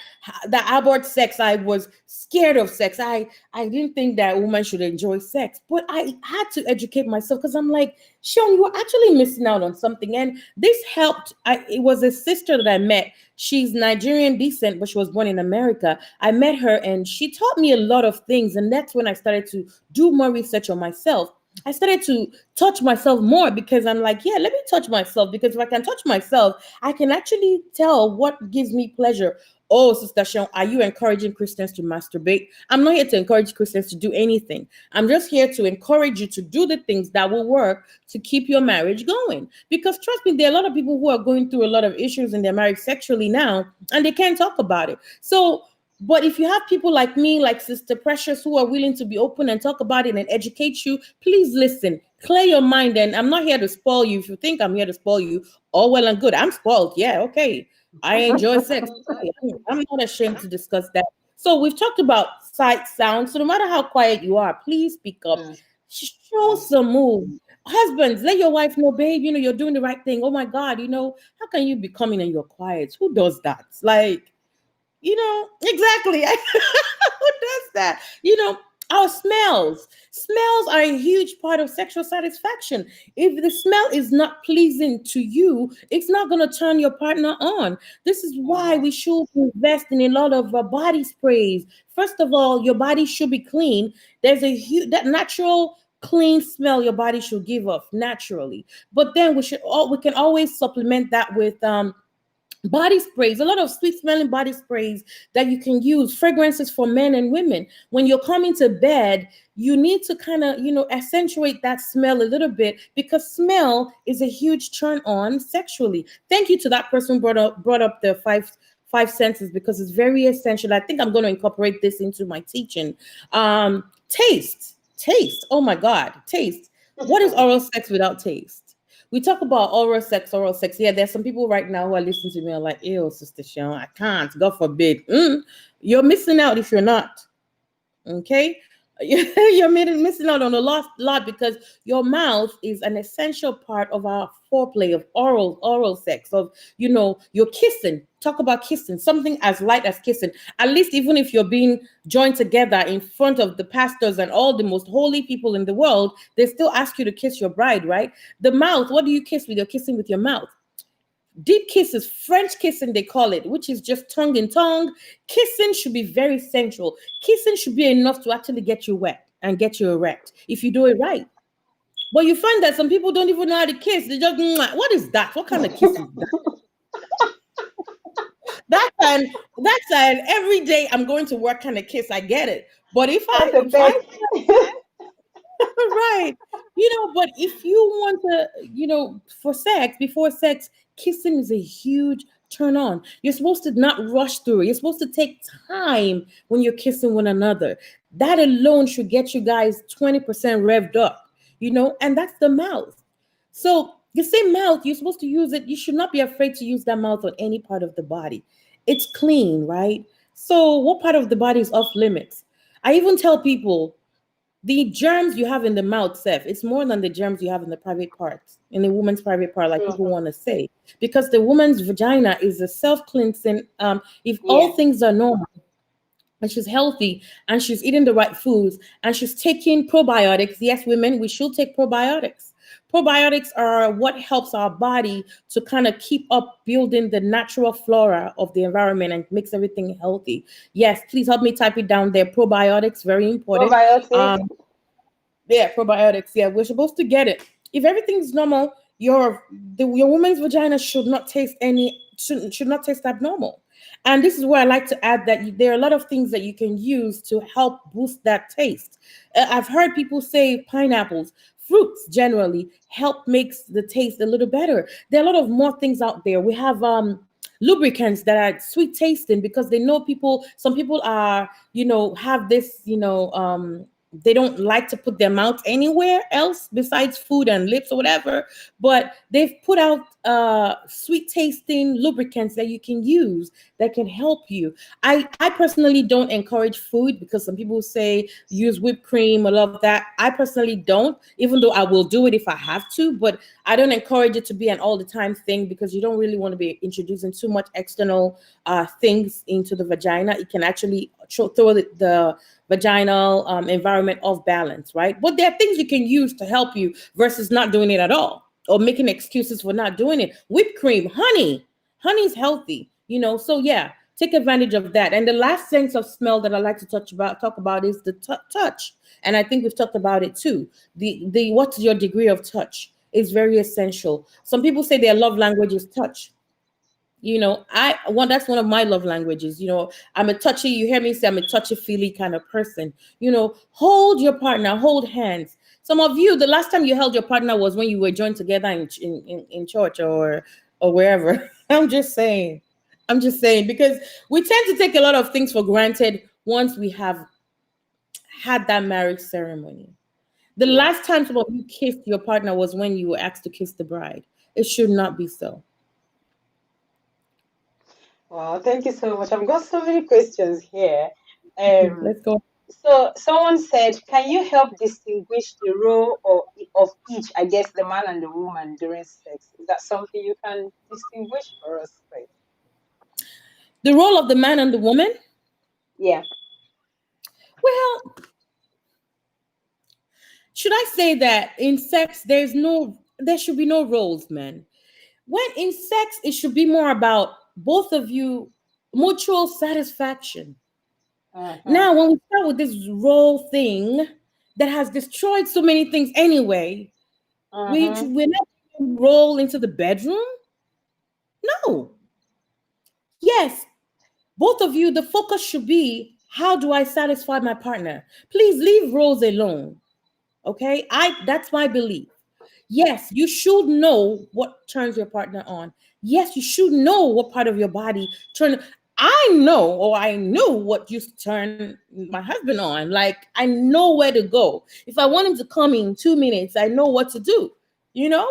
abhorred sex. I was scared of sex. I didn't think that a woman should enjoy sex, but I had to educate myself because I'm like, Sean, you are actually missing out on something. And this helped. It was a sister that I met. She's Nigerian descent, but she was born in America. I met her and she taught me a lot of things. And that's when I started to do more research on myself. I started to touch myself more because I'm like, yeah, let me touch myself because if I can touch myself, I can actually tell what gives me pleasure. Oh, Sister Sean, are you encouraging Christians to masturbate? I'm not here to encourage Christians to do anything. I'm just here to encourage you to do the things that will work to keep your marriage going. Because trust me, there are a lot of people who are going through a lot of issues in their marriage sexually now, and they can't talk about it. So, but if you have people like me, like Sister Precious, who are willing to be open and talk about it and educate you, please listen, clear your mind. And I'm not here to spoil you. If you think I'm here to spoil you, all well and good. I'm spoiled. Yeah, okay. I enjoy sex. I'm not ashamed to discuss that. So we've talked about sight, sound. So no matter how quiet you are, please speak up. mm, Show some move. Husbands, let your wife know, babe, you're doing the right thing. Oh my God, how can you be coming and you're quiet? Who does that? Like, exactly. Who does that? Our smells. Smells are a huge part of sexual satisfaction. If the smell is not pleasing to you, it's not going to turn your partner on. This is why mm-hmm, we should invest in a lot of body sprays. First of all, your body should be clean. There's a huge that natural clean smell your body should give off naturally. But then we can always supplement that with body sprays, a lot of sweet smelling body sprays that you can use, fragrances for men and women. When you're coming to bed, you need to kind of accentuate that smell a little bit because smell is a huge turn on sexually. Thank you to that person who brought up the five senses because it's very essential. I think I'm going to incorporate this into my teaching. Taste, oh my god, taste. What is oral sex without taste? We talk about oral sex. Yeah, there's some people right now who are listening to me are like, ew, Sister Sean, I can't. God forbid. You're missing out if you're not. Okay? You're missing out on a lot because your mouth is an essential part of our foreplay of oral sex of you're kissing. Talk about kissing, something as light as kissing. At least even if you're being joined together in front of the pastors and all the most holy people in the world, they still ask you to kiss your bride, right? The mouth, what do you kiss with? You're kissing with your mouth. Deep kisses, French kissing, they call it, which is just tongue in tongue. Kissing should be very sensual. Kissing should be enough to actually get you wet and get you erect if you do it right. But you find that some people don't even know how to kiss. They just, "Mwah." What is that? What kind of kiss is that? That's an every day I'm going to work kind of kiss. I get it. But if I That's a if I pet. right. But if you want to, for sex, before sex, kissing is a huge turn on. You're supposed to not rush through it. You're supposed to take time when you're kissing one another. That alone should get you guys 20% revved up, and that's the mouth. So the same mouth, you're supposed to use it. You should not be afraid to use that mouth on any part of the body. It's clean, right? So what part of the body is off limits? I even tell people the germs you have in the mouth, Seth, it's more than the germs you have in the private parts, in the woman's private part, like people Mm-hmm. want to say. Because the woman's vagina is a self-cleansing, if Yeah. all things are normal, and she's healthy and she's eating the right foods and she's taking probiotics. Yes, women, we should take probiotics. Probiotics are what helps our body to kind of keep up building the natural flora of the environment and makes everything healthy. Yes, please help me type it down there. Probiotics, very important. Probiotic. Um, yeah, probiotics. Yeah, we're supposed to get it. If everything's normal, your woman's vagina should not taste abnormal. And this is where I like to add that there are a lot of things that you can use to help boost that taste. I've heard people say pineapples, fruits generally help makes the taste a little better. There are a lot of more things out there. We have lubricants that are sweet tasting because they know people. Some people are, have this, they don't like to put their mouth anywhere else besides food and lips or whatever, but they've put out sweet tasting lubricants that you can use that can help you. I personally don't encourage food because some people say use whipped cream, I love that. I personally don't, even though I will do it if I have to, but I don't encourage it to be an all the time thing because you don't really want to be introducing too much external things into the vagina. It can actually throw the vaginal environment off balance, right? But there are things you can use to help you versus not doing it at all or making excuses for not doing it. Whipped cream, honey's healthy, So yeah, take advantage of that. And the last sense of smell that I like to talk about is the touch. And I think we've talked about it too. The what's your degree of touch is very essential. Some people say their love language is touch. I want that's one of my love languages. I'm a touchy, you hear me say I'm a touchy feely kind of person. Hold your partner, hold hands. Some of you, the last time you held your partner was when you were joined together in church or wherever. I'm just saying because we tend to take a lot of things for granted once we have had that marriage ceremony. The Yeah. last time some of you kissed your partner was when you were asked to kiss the bride. It should not be so. Wow, thank you so much. I've got so many questions here. Okay, Um, let's go. so someone said, can you help distinguish the role of each, I guess, the man and the woman during sex? Is that something you can distinguish for us, please? The role of the man and the woman. Yeah. Well, should I say that in sex there should be no roles, man. When in sex, it should be more about both of you mutual satisfaction. Uh-huh. Now, when we start with this role thing that has destroyed so many things anyway, Uh-huh. we're not gonna roll into the bedroom. No. Yes, both of you, the focus should be how do I satisfy my partner? Please leave roles alone. Okay, I that's my belief. Yes, you should know what turns your partner on. Yes, you should know what part of your body turn. I know or I knew what used to turn my husband on. Like I know where to go. If I want him to come in 2 minutes, I know what to do. You know,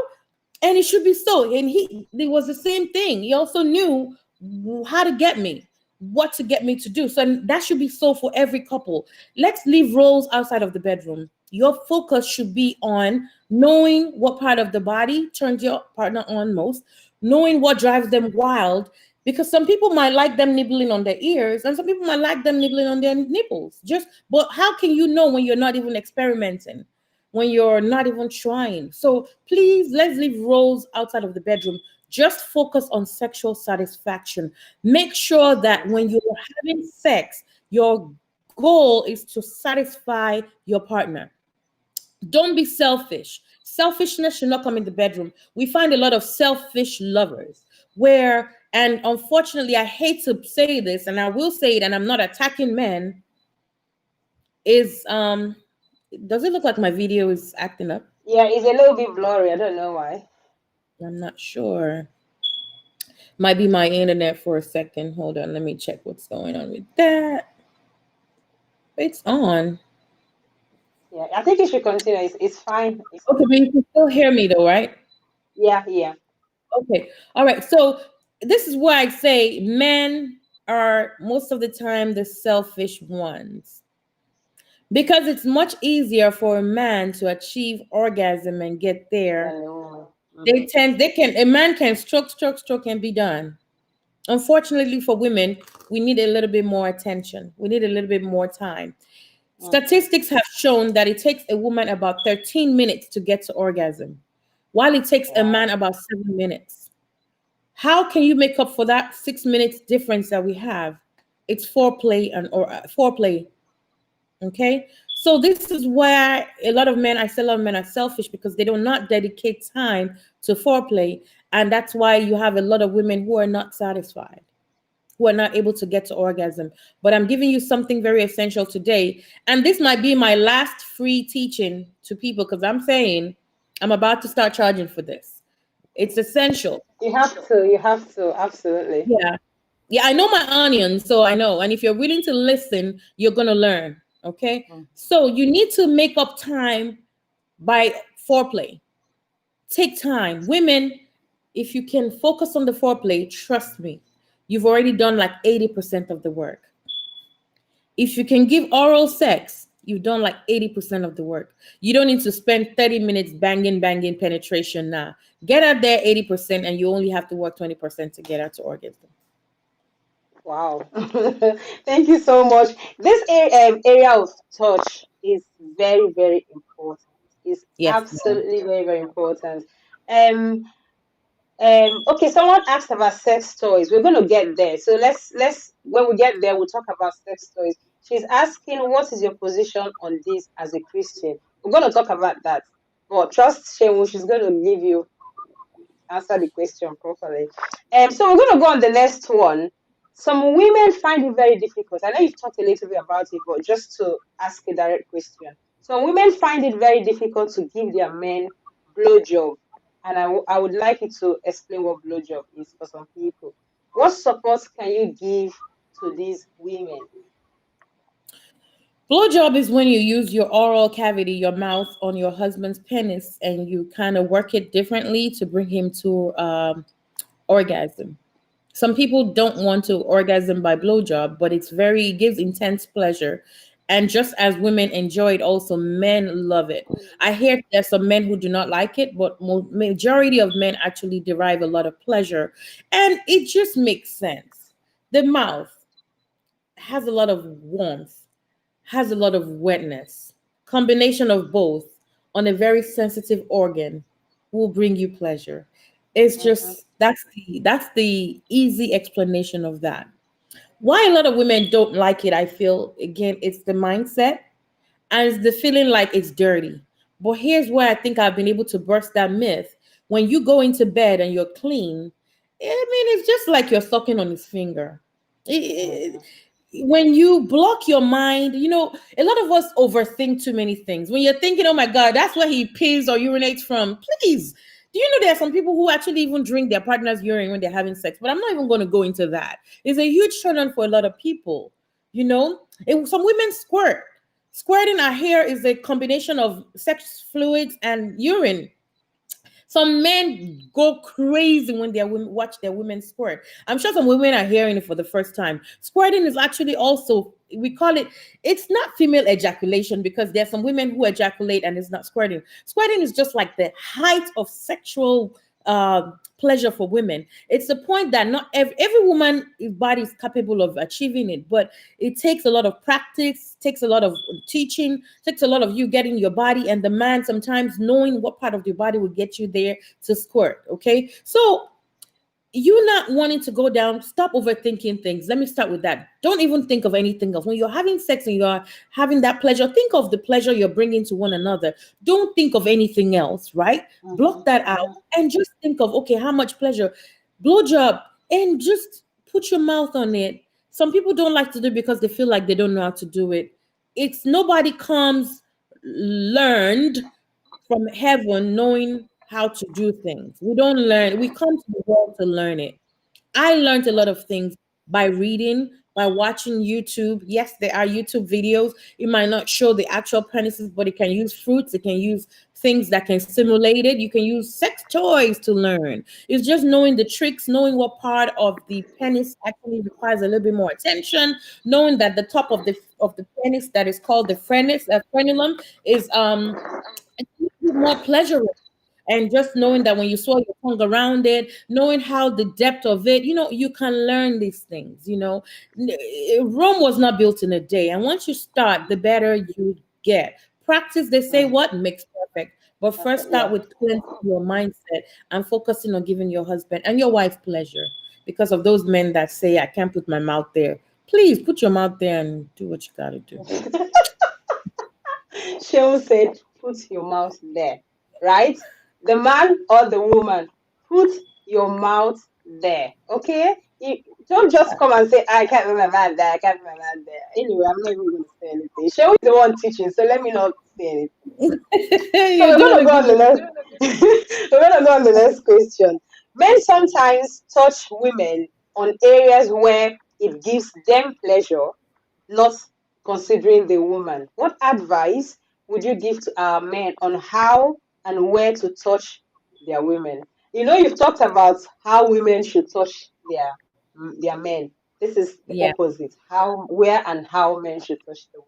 and it should be so. And it was the same thing. He also knew how to get me, what to get me to do. So that should be so for every couple. Let's leave roles outside of the bedroom. Your focus should be on knowing what part of the body turns your partner on most, knowing what drives them wild. Because some people might like them nibbling on their ears, and some people might like them nibbling on their nipples. But how can you know when you're not even experimenting? When you're not even trying. So please, let's leave roles outside of the bedroom. Just focus on sexual satisfaction. Make sure that Yes. when you're having sex, your goal is to satisfy your partner. Don't be selfish. Selfishness should not come in the bedroom. We find a lot of selfish lovers where, and unfortunately, I hate to say this, and I will say it, and I'm not attacking men, is does it look like my video is acting up? Yeah, it's a little bit blurry. I don't know why. I'm not sure. Might be my internet for a second. Hold on, let me check what's going on with that. It's on. Yeah, I think you should continue. It's fine. It's Okay, fine. but you can still hear me though, right? Yeah, yeah. Okay. All right. So this is why I say men are most of the time the selfish ones. Because it's much easier for a man to achieve orgasm and get there. Than the woman. They Mm-hmm. tend they can a man can stroke and be done. Unfortunately for women, we need a little bit more attention. We need a little bit more time. Mm-hmm. Statistics have shown that it takes a woman about 13 minutes to get to orgasm, while it takes a man Wow. about 7 minutes. How can you make up for that 6 minutes difference that we have? It's foreplay and or foreplay. Okay. So this is where a lot of men, I say a lot of men are selfish because they do not dedicate time to foreplay. And that's why you have a lot of women who are not satisfied, who are not able to get to orgasm. But I'm giving you something very essential today. And this might be my last free teaching to people because I'm saying I'm about to start charging for this. It's essential. You have to. You have to. Absolutely. Yeah. Yeah, I know my onions, so I know. And if you're willing to listen, you're going to learn. Okay. Mm. So you need to make up time by foreplay. Take time. Women, if you can focus on the foreplay, trust me, you've already done like 80% of the work. If you can give oral sex, you've done like 80% of the work. You don't need to spend 30 minutes banging penetration now. Get out there 80%, and you only have to work 20% to get out to orgasm. Wow. Thank you so much. This area of touch is very, very important. It's Yes, ma'am. absolutely very, very important. Um, okay, someone asked about sex toys. We're gonna get there. So let's when we get there, we'll talk about sex toys. She's asking, what is your position on this as a Christian? We're gonna talk about that. But trust Shemu, she's gonna give you answer the question properly. So we're gonna go on the next one. Some women find it very difficult. I know you've talked a little bit about it, but just to ask a direct question. Some women find it very difficult to give their men blowjob. And I would like you to explain what blowjob is for some people. What support can you give to these women? Blowjob is when you use your oral cavity, your mouth, on your husband's penis, and you kind of work it differently to bring him to orgasm. Some people don't want to orgasm by blowjob, but it gives intense pleasure. And just as women enjoy it, also men love it. I hear there's some men who do not like it, but majority of men actually derive a lot of pleasure, and it just makes sense. The mouth has a lot of warmth, has a lot of wetness. Combination of both on a very sensitive organ will bring you pleasure. It's Mm-hmm, just that's the easy explanation of that. Why a lot of women don't like it, I feel again, it's the mindset and it's the feeling like it's dirty. But here's where I think I've been able to burst that myth. When you go into bed and you're clean, I mean, it's just like you're sucking on his finger. mm-hmm, When you block your mind, a lot of us overthink too many things. When you're thinking, oh my God, that's where he pees or urinates from, please. Do you know there are some people who actually even drink their partner's urine when they're having sex? But I'm not even going to go into that. It's a huge turn on for a lot of people. Some women squirt. Squirting our hair is a combination of sex fluids and urine. Some men go crazy when their women watch their women squirt. I'm sure some women are hearing it for the first time. Squirting is actually also, we call it, it's not female ejaculation because there's some women who ejaculate and it's not squirting. Squirting is just like the height of sexual pleasure for women. It's the point that not every woman's body is capable of achieving it, but it takes a lot of practice, takes a lot of teaching, takes a lot of you getting your body and the man sometimes knowing what part of your body will get you there to squirt. Okay, so you not wanting to go down, stop overthinking things. Let me start with that. Don't even think of anything else. When you're having sex and you're having that pleasure, think of the pleasure you're bringing to one another. Don't think of anything else, right? mm-hmm, Block that out mm-hmm. and just think of, okay, how much pleasure? Blowjob, and just put your mouth on it. Some people don't like to do it because they feel like they don't know how to do it. It's nobody comes learned from heaven knowing how to do things. We don't learn. We come to the world to learn it. I learned a lot of things by reading, by watching YouTube. Yes, there are YouTube videos. It might not show the actual penises, but it can use fruits. It can use things that can stimulate it. You can use sex toys to learn. It's just knowing the tricks, knowing what part of the penis actually requires a little bit more attention, knowing that the top of the penis that is called the frenulum is more pleasurable, and just knowing that when you swirl your tongue around it, knowing how the depth of it, you can learn these things. Rome was not built in a day, and once you start, the better you get. Practice, they say, Mm. what makes perfect. But first, start Yeah. with cleansing your mindset and focusing on giving your husband and your wife pleasure. Because of those men that say, I can't put my mouth there, please put your mouth there and do what you got to do. Sheol said, put your mouth there, right? The man or the woman, put your mouth there, okay? You don't just come and say, I can't put my mouth there, I can't put my mouth there. Anyway, I'm not even going to say anything. Sheol is the one teaching, so let me not say anything. So You're we're doing going to a go on good the job. next. We're going to go on the next question. Men sometimes touch women on areas where it gives them pleasure, not considering the woman. What advice would you give to our men on how and where to touch their women? You've talked about how women should touch their men. This is the Yeah. opposite. How, where, and how men should touch the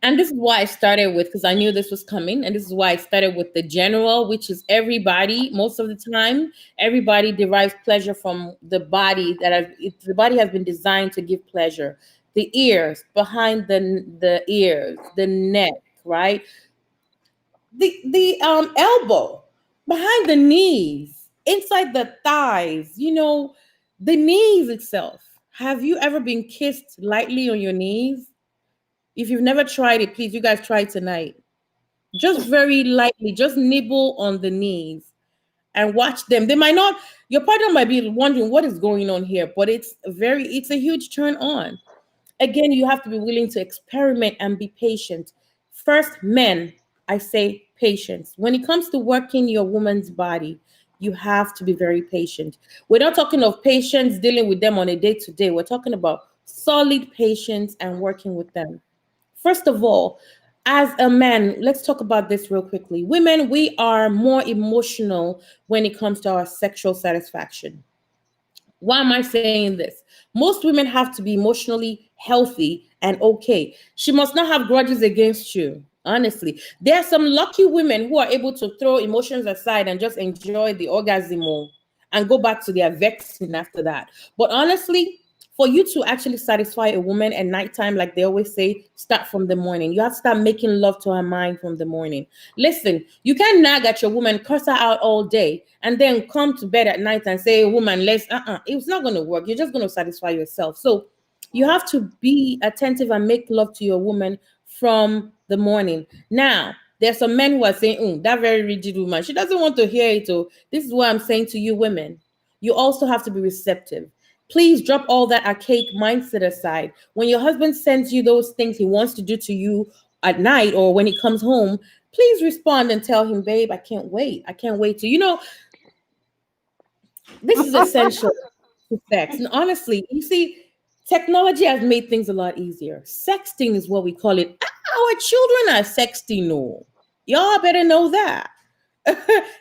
And this is why I started with, because I knew this was coming. And this is why I started with the general, which is everybody, most of the time, everybody derives pleasure from the body the body has been designed to give pleasure. The ears, behind the ears, the neck, right? The elbow, behind the knees, inside the thighs, the knees itself. Have you ever been kissed lightly on your knees? If you've never tried it, please, you guys try it tonight. Just very lightly, just nibble on the knees and watch them. They might not, your partner might be wondering what is going on here, but it's a huge turn on. Again, you have to be willing to experiment and be patient. First, men, I say patience. When it comes to working your woman's body, you have to be very patient. We're not talking of patience dealing with them on a day to day. We're talking about solid patience and working with them. First of all, as a man, let's talk about this real quickly. Women, we are more emotional when it comes to our sexual satisfaction. Why am I saying this? Most women have to be emotionally healthy and okay. She must not have grudges against you. Honestly, there are some lucky women who are able to throw emotions aside and just enjoy the orgasm and go back to their vexing after that. But honestly, for you to actually satisfy a woman at nighttime, like they always say, start from the morning. You have to start making love to her mind from the morning. Listen, you can't nag at your woman, curse her out all day, and then come to bed at night and say, woman, let's, it's not going to work. You're just going to satisfy yourself. So you have to be attentive and make love to your woman from the morning. Now, there's some men who are saying, that very rigid woman, she doesn't want to hear it. So this is what I'm saying to you, women. You also have to be receptive. Please drop all that archaic mindset aside. When your husband sends you those things he wants to do to you at night or when he comes home, please respond and tell him, babe, I can't wait. I can't wait to, this is woman. essential to sex. And honestly, you see, technology has made things a lot easier. Sexting is what we call it. Our children are sexting, no. Y'all better know that.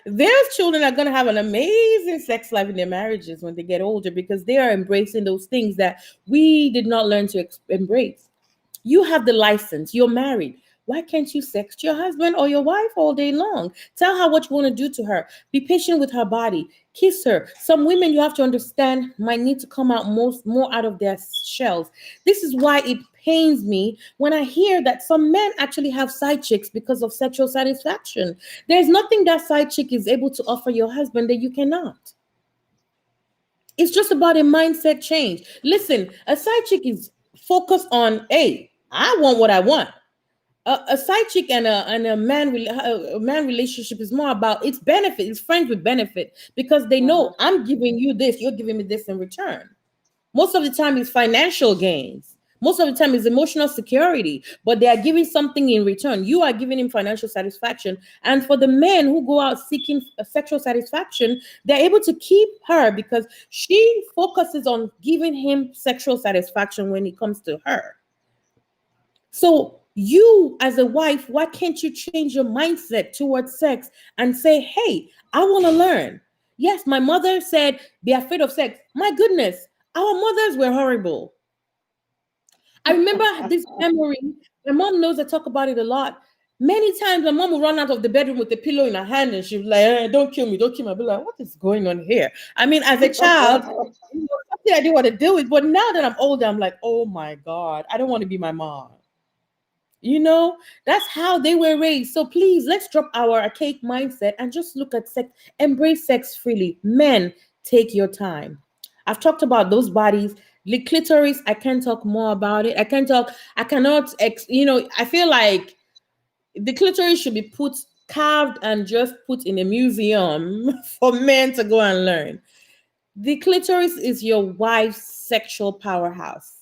Their children are going to have an amazing sex life in their marriages when they get older because they are embracing those things that we did not learn to embrace. You have the license, you're married. Why can't you sext your husband or your wife all day long? Tell her what you want to do to her. Be patient with her body. Kiss her. Some women, you have to understand, might need to come out more out of their shells. This is why it pains me when I hear that some men actually have side chicks because of sexual satisfaction. There's nothing that side chick is able to offer your husband that you cannot. It's just about a mindset change. Listen, a side chick is focused on, hey, I want what I want. A side chick and a man relationship is more about its benefit. It's friends with benefit because they Mhm. know I'm giving you this, you're giving me this in return. Most of the time, it's financial gains. Most of the time it's emotional security, but they are giving something in return. You are giving him financial satisfaction. And for the men who go out seeking sexual satisfaction, they're able to keep her because she focuses on giving him sexual satisfaction when it comes to her. So you as a wife, why can't you change your mindset towards sex and say, hey, I want to learn? Yes, my mother said be afraid of sex. My goodness, our mothers were horrible. I remember this memory. My mom knows I talk about it a lot. Many times my mom would run out of the bedroom with a pillow in her hand and she was like, don't kill me, don't kill me. I'd be like, what is going on here? I mean, as a child, something I didn't want to deal with. But now that I'm older, I'm like, oh my God, I don't want to be my mom. You know, that's how they were raised. So please, let's drop our archaic mindset and just look at sex, embrace sex freely. Men, take your time. I've talked about those bodies. The clitoris, I can't talk more about it. I cannot, I feel like the clitoris should be carved and just put in a museum for men to go and learn. The clitoris is your wife's sexual powerhouse.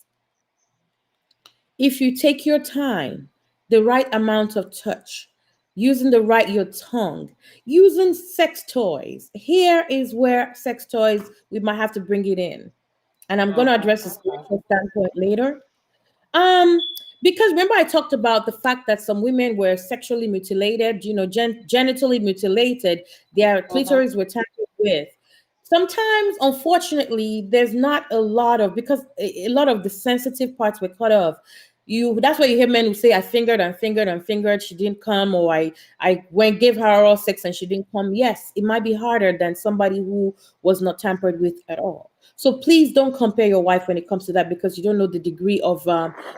If you take your time, the right amount of touch, using your tongue, using sex toys. Here is where sex toys, we might have to bring it in. And I'm going to address the spiritual standpoint later. Um, because remember I talked about the fact that some women were sexually mutilated, genitally mutilated, their clitoris were tampered with. Sometimes, unfortunately, there's not a lot of because a lot of the sensitive parts were cut off. That's why you hear men who say I fingered and fingered and fingered, she didn't come, or I went gave her oral sex and she didn't come. Yes, it might be harder than somebody who was not tampered with at all. So please don't compare your wife when it comes to that because you don't know the degree of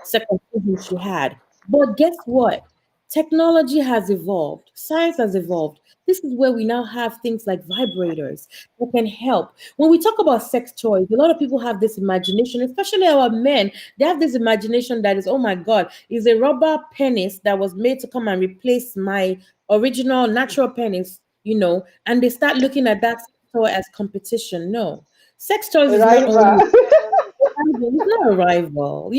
circumcision she had. But guess what? Technology has evolved, science has evolved. This is where we now have things like vibrators that can help. When we talk about sex toys, a lot of people have this imagination, especially our men. They have this imagination that is, oh my God, is a rubber penis that was made to come and replace my original natural penis, and they start looking at that toy as competition. No, sex toys is not only Rival. it's not a rival.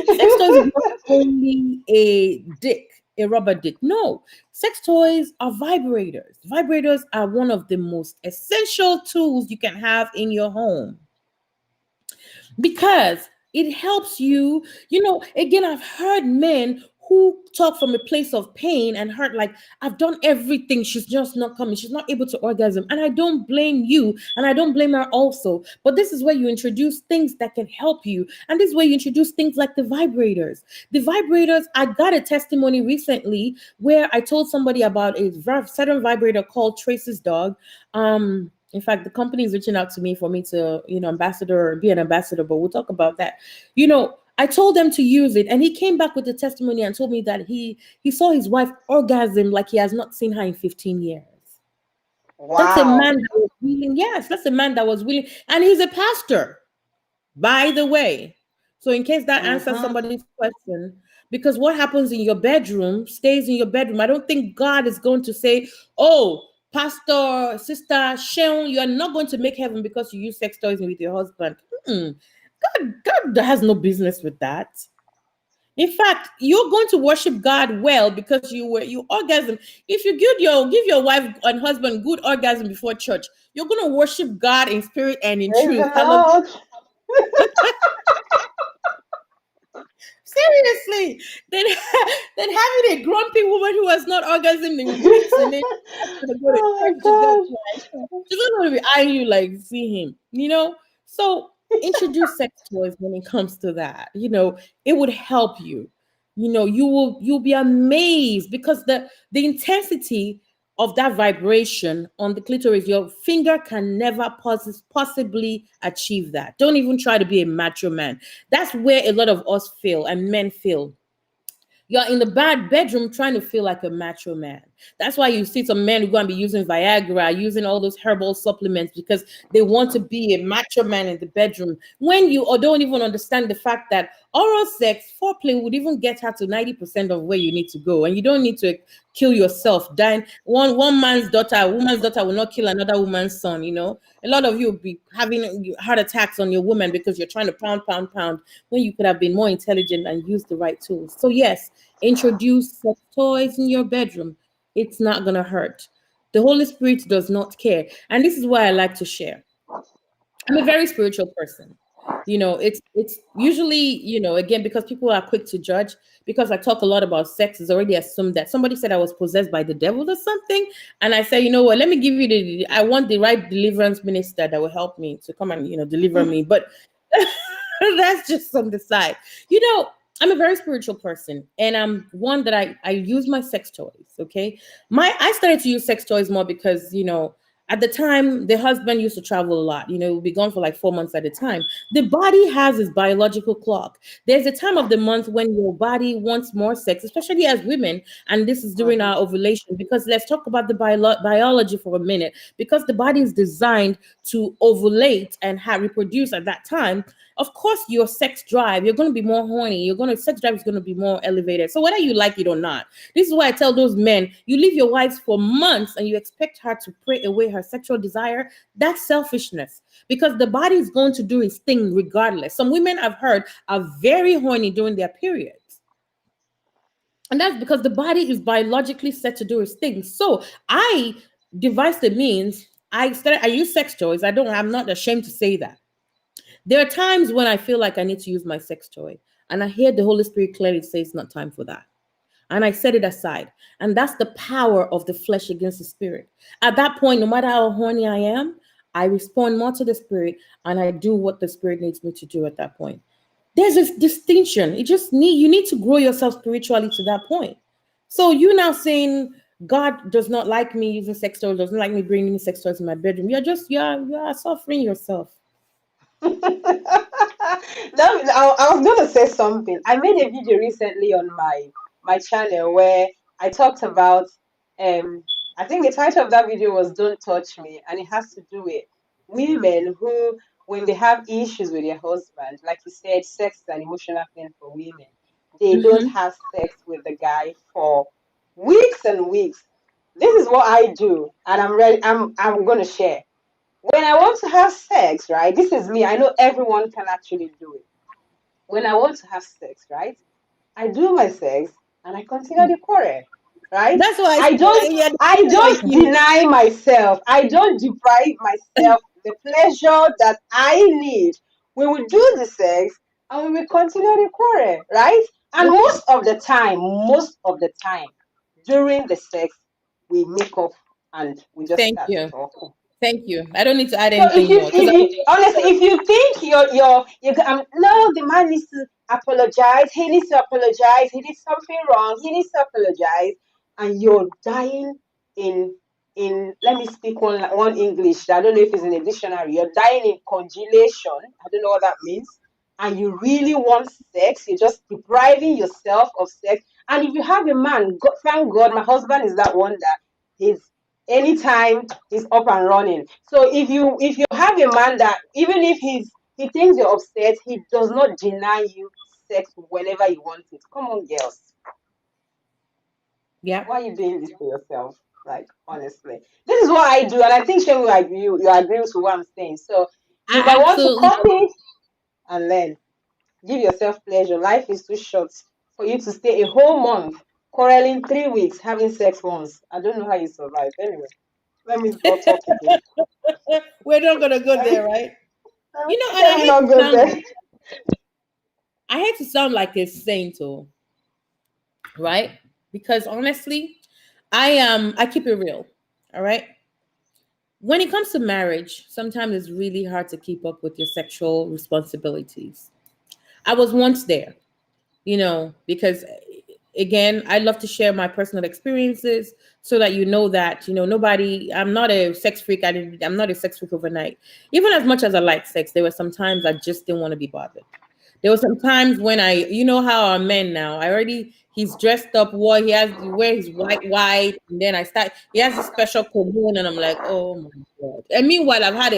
Sex toys is not only a dick, a rubber dick. No, sex toys are vibrators. Vibrators are one of the most essential tools you can have in your home because it helps you. Again, I've heard men who talk from a place of pain and hurt, like, I've done everything, she's just not coming, she's not able to orgasm. And I don't blame you, and I don't blame her also. But this is where you introduce things that can help you. And this is where you introduce things like the vibrators. The vibrators, I got a testimony recently where I told somebody about a certain vibrator called Trace's Dog. In fact, the company is reaching out to me for me to, be an ambassador, but we'll talk about that. I told them to use it, and he came back with a testimony and told me that he saw his wife orgasm like he has not seen her in 15 years. That's a Wow. man that was willing. Yes, that's a man that was willing, and he's a pastor, by the way. So, in case that answers Mm-hmm. somebody's question, because what happens in your bedroom stays in your bedroom. I don't think God is going to say, "Oh, Pastor, Sister Seun, you are not going to make heaven because you use sex toys with your husband." Mm-mm. God has no business with that. In fact, you're going to worship God well because you orgasm. If you give your wife and husband good orgasm before church, you're going to worship God in spirit and in Praise truth. the Hallelujah. Lord. Seriously, then then having a grumpy woman who has not orgasmed in weeks and then asking to go to church, Oh my she's not going to be eyeing you like see him. So introduce sex toys when it comes to that. It would help you. You'll be amazed because the intensity of that vibration on the clitoris, your finger can never possibly achieve that. Don't even try to be a macho man. That's where a lot of us fail and men fail. You're in the bad bedroom trying to feel like a macho man. That's why you see some men who are going to be using Viagra, using all those herbal supplements because they want to be a macho man in the bedroom. When you or don't even understand the fact that oral sex, foreplay would even get her to 90% of where you need to go. And you don't need to kill yourself. Dying one man's daughter, a woman's daughter will not kill another woman's son, you know. A lot of you will be having heart attacks on your woman because you're trying to pound, pound, pound when you could have been more intelligent and used the right tools. So yes, introduce sex toys in your bedroom. It's not gonna hurt. The Holy Spirit does not care. And this is why I like to share. I'm a very spiritual person. It's usually, again, because people are quick to judge, because I talk a lot about sex, it's already assumed that somebody said I was possessed by the devil or something. And I say, you know what, let me give you I want the right deliverance minister that will help me to come and, deliver me. But that's just on the side. I'm a very spiritual person, and I'm one that I use my sex toys. Okay. I started to use sex toys more because, at the time, the husband used to travel a lot. We'd be gone for like 4 months at a time. The body has its biological clock. There's a time of the month when your body wants more sex, especially as women. And this is during Mhm. our ovulation, because let's talk about the biology for a minute. Because the body is designed to ovulate and reproduce at that time. Of course, your sex drive, you're going to be more horny. Sex drive is going to be more elevated. So whether you like it or not, this is why I tell those men, you leave your wives for months and you expect her to pray away her sexual desire. That's selfishness, because the body is going to do its thing regardless. Some women I've heard are very horny during their periods. And that's because the body is biologically set to do its thing. So I devised the means. I use sex toys. I'm not ashamed to say that. There are times when I feel like I need to use my sex toy, and I hear the Holy Spirit clearly say it's not time for that. And I set it aside. And that's the power of the flesh against the spirit. At that point, no matter how horny I am, I respond more to the spirit and I do what the spirit needs me to do at that point. There's this distinction. You need to grow yourself spiritually to that point. So you now saying God does not like me using sex toys, doesn't like me bringing sex toys in my bedroom. You are suffering yourself. I was gonna say something. I made a video recently on my channel where I talked about I think the title of that video was "Don't Touch Me," and it has to do with women who, when they have issues with their husband, like you said, sex is an emotional thing for women. They don't Mhm. have sex with the guy for weeks and weeks. This is what I do, and I'm ready. I'm gonna share. When I want to have sex, right? This is me. I know everyone can actually do it. When I want to have sex, right? I do my sex and I continue the quarrel, right? That's why I don't yeah, I like don't you. deny myself. I don't deprive myself the pleasure that I need. We will do the sex and we will continue the quarrel, right? And most of the time, during the sex, we make up and we just Thank start you. talking. Thank you. I don't need to add So if anything you more because if you honestly, if you think no, the man needs to apologize, he needs to apologize, he did something wrong, he needs to apologize, and you're dying in let me speak one English. I don't know if it's in a dictionary. You're dying in congelation. I don't know what that means. And you really want sex, you're just depriving yourself of sex. And if you have a man, God, thank God, my husband is that one that he's anytime he's up and running. So if you have a man that even if he thinks you're upset, he does not deny you sex whenever you want it. Come on, girls. yeah, Why are you doing this to yourself? Like honestly. This is what I do, and I think Shem will agree you agree with what I'm saying. So you I might want to absolutely. copy and learn. Give yourself pleasure. Life is too short for you to stay a whole month quarreling 3 weeks, having sex once. I don't know how you survive. Anyway, let me not talk again. We're not gonna go Let there, me, right? And let me not go there. I hate to sound like a saint, or right? Because honestly, I keep it real. All right. When it comes to marriage, sometimes it's really hard to keep up with your sexual responsibilities. I was once there, because again, I love to share my personal experiences so that nobody, I'm not a sex freak. I'm not a sex freak overnight. Even as much as I like sex, there were some times I just didn't want to be bothered. There were some times when you know how our men now, he's dressed up, he wear his white, and then he has a special cologne, and I'm like, oh my God. And meanwhile, I've had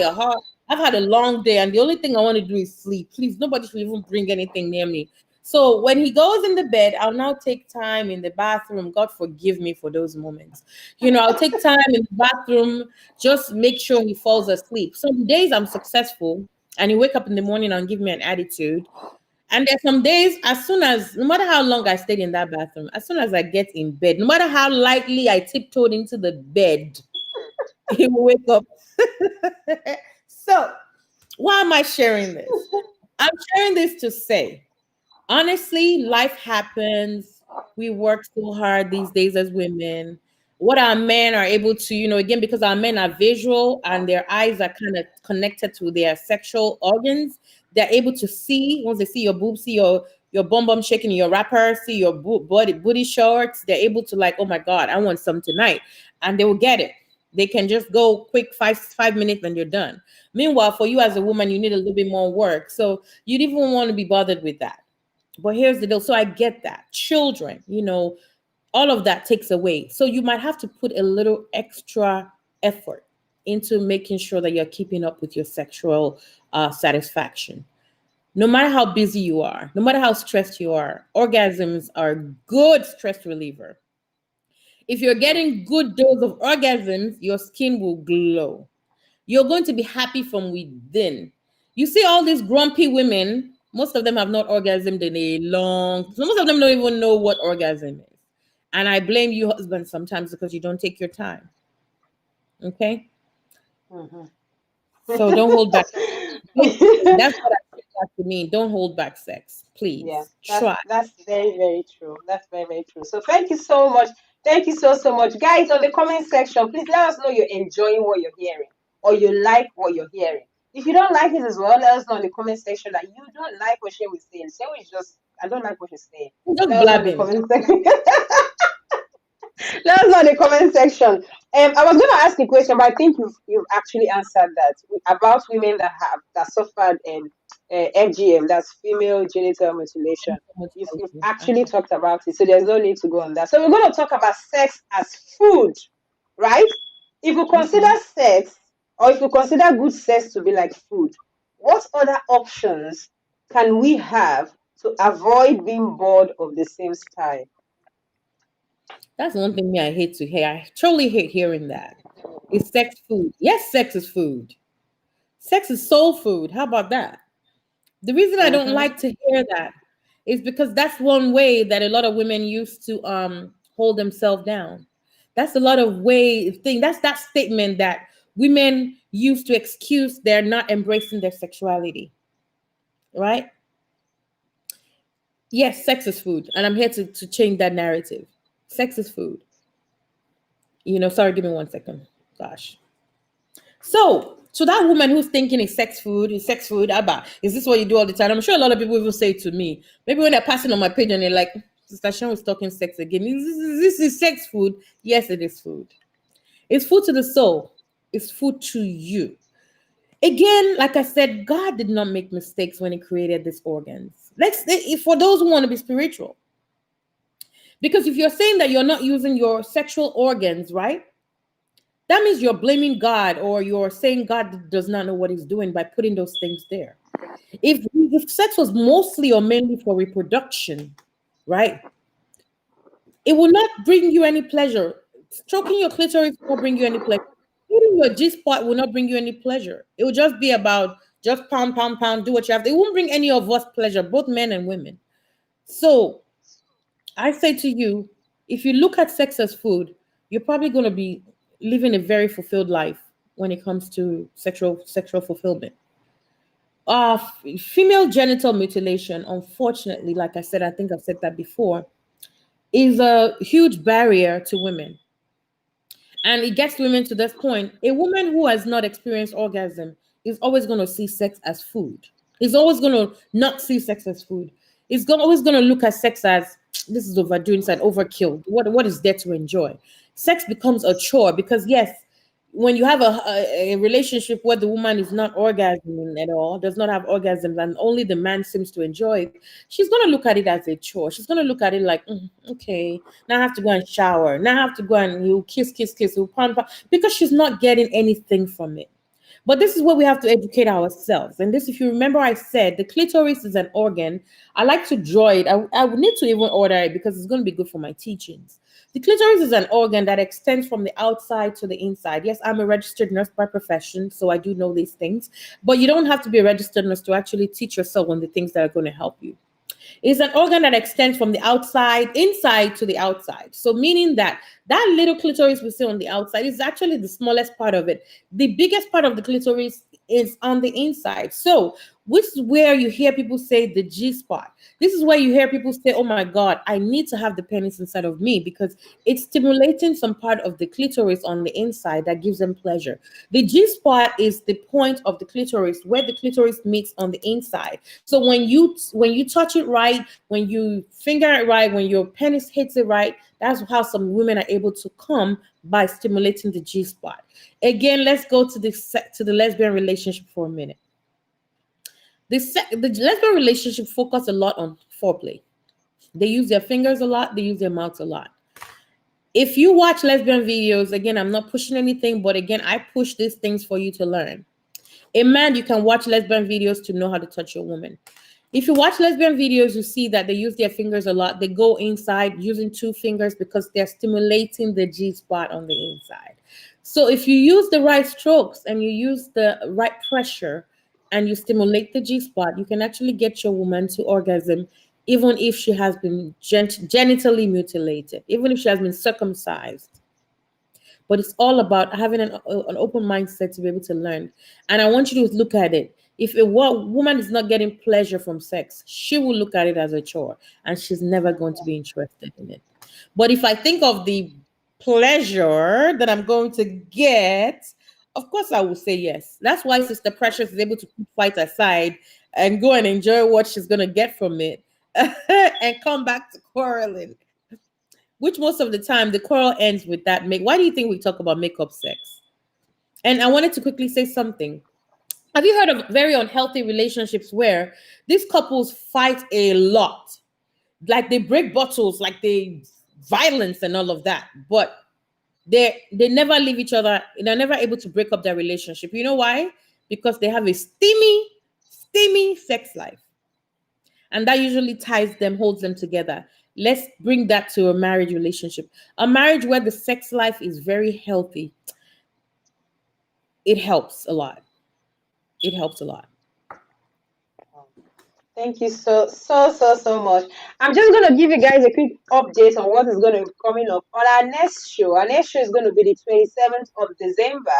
a long day, and the only thing I want to do is sleep. Please, nobody should even bring anything near me. So when he goes in the bed, I'll now take time in the bathroom. God forgive me for those moments. I'll take time in the bathroom, just make sure he falls asleep. Some days I'm successful, and he wake up in the morning and give me an attitude. And there's some days, no matter how long I stayed in that bathroom, as soon as I get in bed, no matter how lightly I tiptoed into the bed, he will wake up. So, why am I sharing this? I'm sharing this to say, honestly, life happens. We work so hard these days as women. What our men are able to, again, because our men are visual and their eyes are kind of connected to their sexual organs, they're able to see, once they see your boobs, see your bum bum shaking in your wrapper, see your booty shorts, they're able to like, oh my God, I want some tonight. And they will get it. They can just go quick 5 minutes and you're done. Meanwhile, for you as a woman, you need a little bit more work. So you didn't even want to be bothered with that. But here's the deal. So I get that. Children, all of that takes away. So you might have to put a little extra effort into making sure that you're keeping up with your sexual satisfaction. No matter how busy you are, no matter how stressed you are, orgasms are good stress reliever. If you're getting good dose of orgasms, your skin will glow. You're going to be happy from within. You see all these grumpy women, most of them have not orgasmed in a so most of them don't even know what orgasm is. And I blame you, husbands, sometimes because you don't take your time. Okay? Mhm. So don't hold back. That's what I think that to mean. Don't hold back sex. Yeah, Please. that's Try. that's very, very true. That's very, very true. So thank you so much. Thank you so much. Guys, on the comment section, please let us know you're enjoying what you're hearing or you like what you're hearing. If you don't like it as well, let us know in the comment section that you don't like what she was saying. Say we just I don't like what she's saying. Just Let us know in the blabbing. comment section. Let us know in the comment section. I was going to ask a question, but I think you've actually answered that about women that suffered FGM, that's female genital mutilation. You've actually talked about it, so there's no need to go on that. So we're going to talk about sex as food, right? If you consider Okay. sex, or if you consider good sex to be like food, what other options can we have to avoid being bored of the same style? That's one thing me I hate to hear. I truly hate hearing that. Is sex food? Yes, sex is food. Sex is soul food. How about that? The reason I don't Mm-hmm. like to hear that is because that's one way that a lot of women used to hold themselves down. That's a lot of that's that statement that women use to excuse their not embracing their sexuality, right? Yes, sex is food, and I'm here to change that narrative. Sex is food. Sorry, give me 1 second. Gosh. So, to that woman who's thinking it's sex food, Abba, is this what you do all the time? I'm sure a lot of people even say to me, maybe when they're passing on my page and they're like, Sister Sean was talking sex again. This is sex food. Yes, it is food. It's food to the soul. It's food to you. Again, like I said, God did not make mistakes when He created these organs. For those who want to be spiritual, because if you're saying that you're not using your sexual organs, right? That means you're blaming God or you're saying God does not know what He's doing by putting those things there. If sex was mostly or mainly for reproduction, right? It will not bring you any pleasure. Stroking your clitoris will not bring you any pleasure. Eating your G spot will not bring you any pleasure. It will just be about just pound, pound, pound, do what you have to. It won't bring any of us pleasure, both men and women. So I say to you, if you look at sex as food, you're probably going to be living a very fulfilled life when it comes to sexual fulfillment. Female genital mutilation, unfortunately, like I said, I think I've said that before, is a huge barrier to women. And it gets women to this point. A woman who has not experienced orgasm is always going to see sex as food. Is always going to not see sex as food. Always going to look at sex as this is overdoing, it's an overkill. What is there to enjoy? Sex becomes a chore because yes, when you have a relationship where the woman is not orgasming at all, does not have orgasms, and only the man seems to enjoy it, she's going to look at it as a chore. She's going to look at it like, okay, now I have to go and shower. Now I have to go and you kiss, kiss, kiss, you pound, pound, because she's not getting anything from it. But this is where we have to educate ourselves. And this, if you remember, I said the clitoris is an organ. I like to draw it. I would need to even order it because it's going to be good for my teachings. The clitoris is an organ that extends from the outside to the inside. Yes, I'm a registered nurse by profession, so I do know these things. But you don't have to be a registered nurse to actually teach yourself on the things that are going to help you. It's an organ that extends from the outside, inside to the outside. So meaning that that little clitoris we see on the outside is actually the smallest part of it. The biggest part of the clitoris is on the inside. So which is where you hear people say the G spot. This is where you hear people say, oh my God, I need to have the penis inside of me because it's stimulating some part of the clitoris on the inside that gives them pleasure. The G spot is the point of the clitoris where the clitoris meets on the inside. So when you touch it right, when you finger it right, when your penis hits it right, that's how some women are able to come by stimulating the G spot. Again, let's go to the lesbian relationship for a minute. The lesbian relationship focus a lot on foreplay. They use their fingers a lot. They use their mouths a lot. If you watch lesbian videos, again, I'm not pushing anything, but again, I push these things for you to learn. A man, you can watch lesbian videos to know how to touch your woman. If you watch lesbian videos, you see that they use their fingers a lot. They go inside using two fingers because they're stimulating the G spot on the inside. So if you use the right strokes and you use the right pressure and you stimulate the G spot, you can actually get your woman to orgasm, even if she has been genitally mutilated, even if she has been circumcised. But it's all about having an open mindset to be able to learn. And I want you to look at it. If a woman is not getting pleasure from sex, she will look at it as a chore and she's never going to be interested in it. But if I think of the pleasure that I'm going to get, of course I will say yes. That's why Sister Precious is able to put fight aside and go and enjoy what she's going to get from it and come back to quarreling, which most of the time the quarrel ends with that make. Why do you think we talk about makeup sex? And I wanted to quickly say something. Have you heard of very unhealthy relationships where these couples fight a lot? Like they break bottles, like they violence and all of that, but they never leave each other. They're never able to break up their relationship. You know why? Because they have a steamy sex life. And that usually ties them, holds them together. Let's bring that to a marriage relationship. A marriage where the sex life is very healthy. It helps a lot. It helps a lot. Thank you so much. I'm just gonna give you guys a quick update on what is gonna be coming up on our next show. Our next show is gonna be the 27th of December,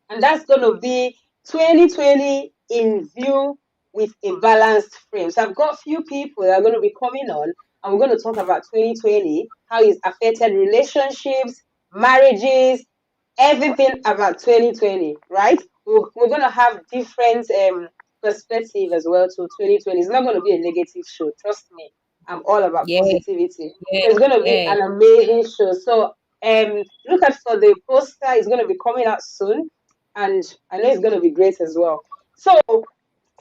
and that's gonna be 2020 in view with a balanced frame. So I've got a few people that are gonna be coming on, and we're gonna talk about 2020, how it's affected relationships, marriages, everything about 2020, right? We're going to have different perspective as well to 2020. It's not going to be a negative show. Trust me. I'm all about Yeah, positivity. yeah, So it's going to be yeah. an amazing show. So look out for the poster. It's going to be coming out soon. And I know it's going to be great as well. So,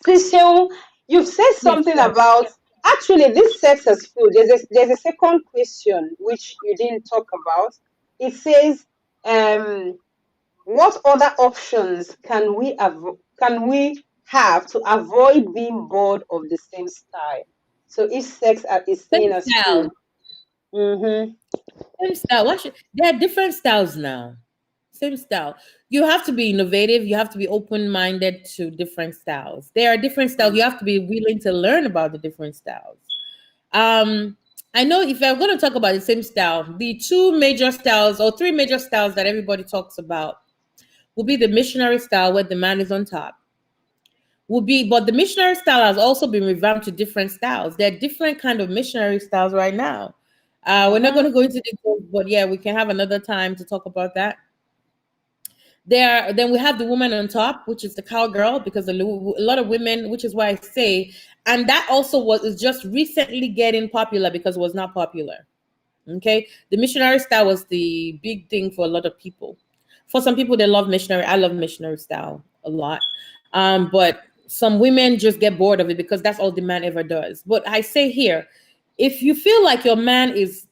Seun, you've said Yes, something sir. about actually this sex as food. There's a second question which you didn't talk about. It says, what other options can we have to avoid being bored of the same style? So if is Same seen as food. style. Mm-hmm. Same style. There are different styles now. Same style. You have to be innovative. You have to be open-minded to different styles. There are different styles. You have to be willing to learn about the different styles. Um, I know if I'm going to talk about the same style, the two major styles or three major styles that everybody talks about will be the missionary style where the man is on top. But the missionary style has also been revamped to different styles. There are different kind of missionary styles right now. We're not going Mm-hmm. to go into details, but yeah, we can have another time to talk about that. Then we have the woman on top, which is the cowgirl, because a lot of women, which is why I say, and that also is just recently getting popular because it was not popular. Okay, the missionary style was the big thing for a lot of people. For some people, they love missionary. I love missionary style a lot. But some women just get bored of it because that's all the man ever does. But I say here, if you feel like your man is,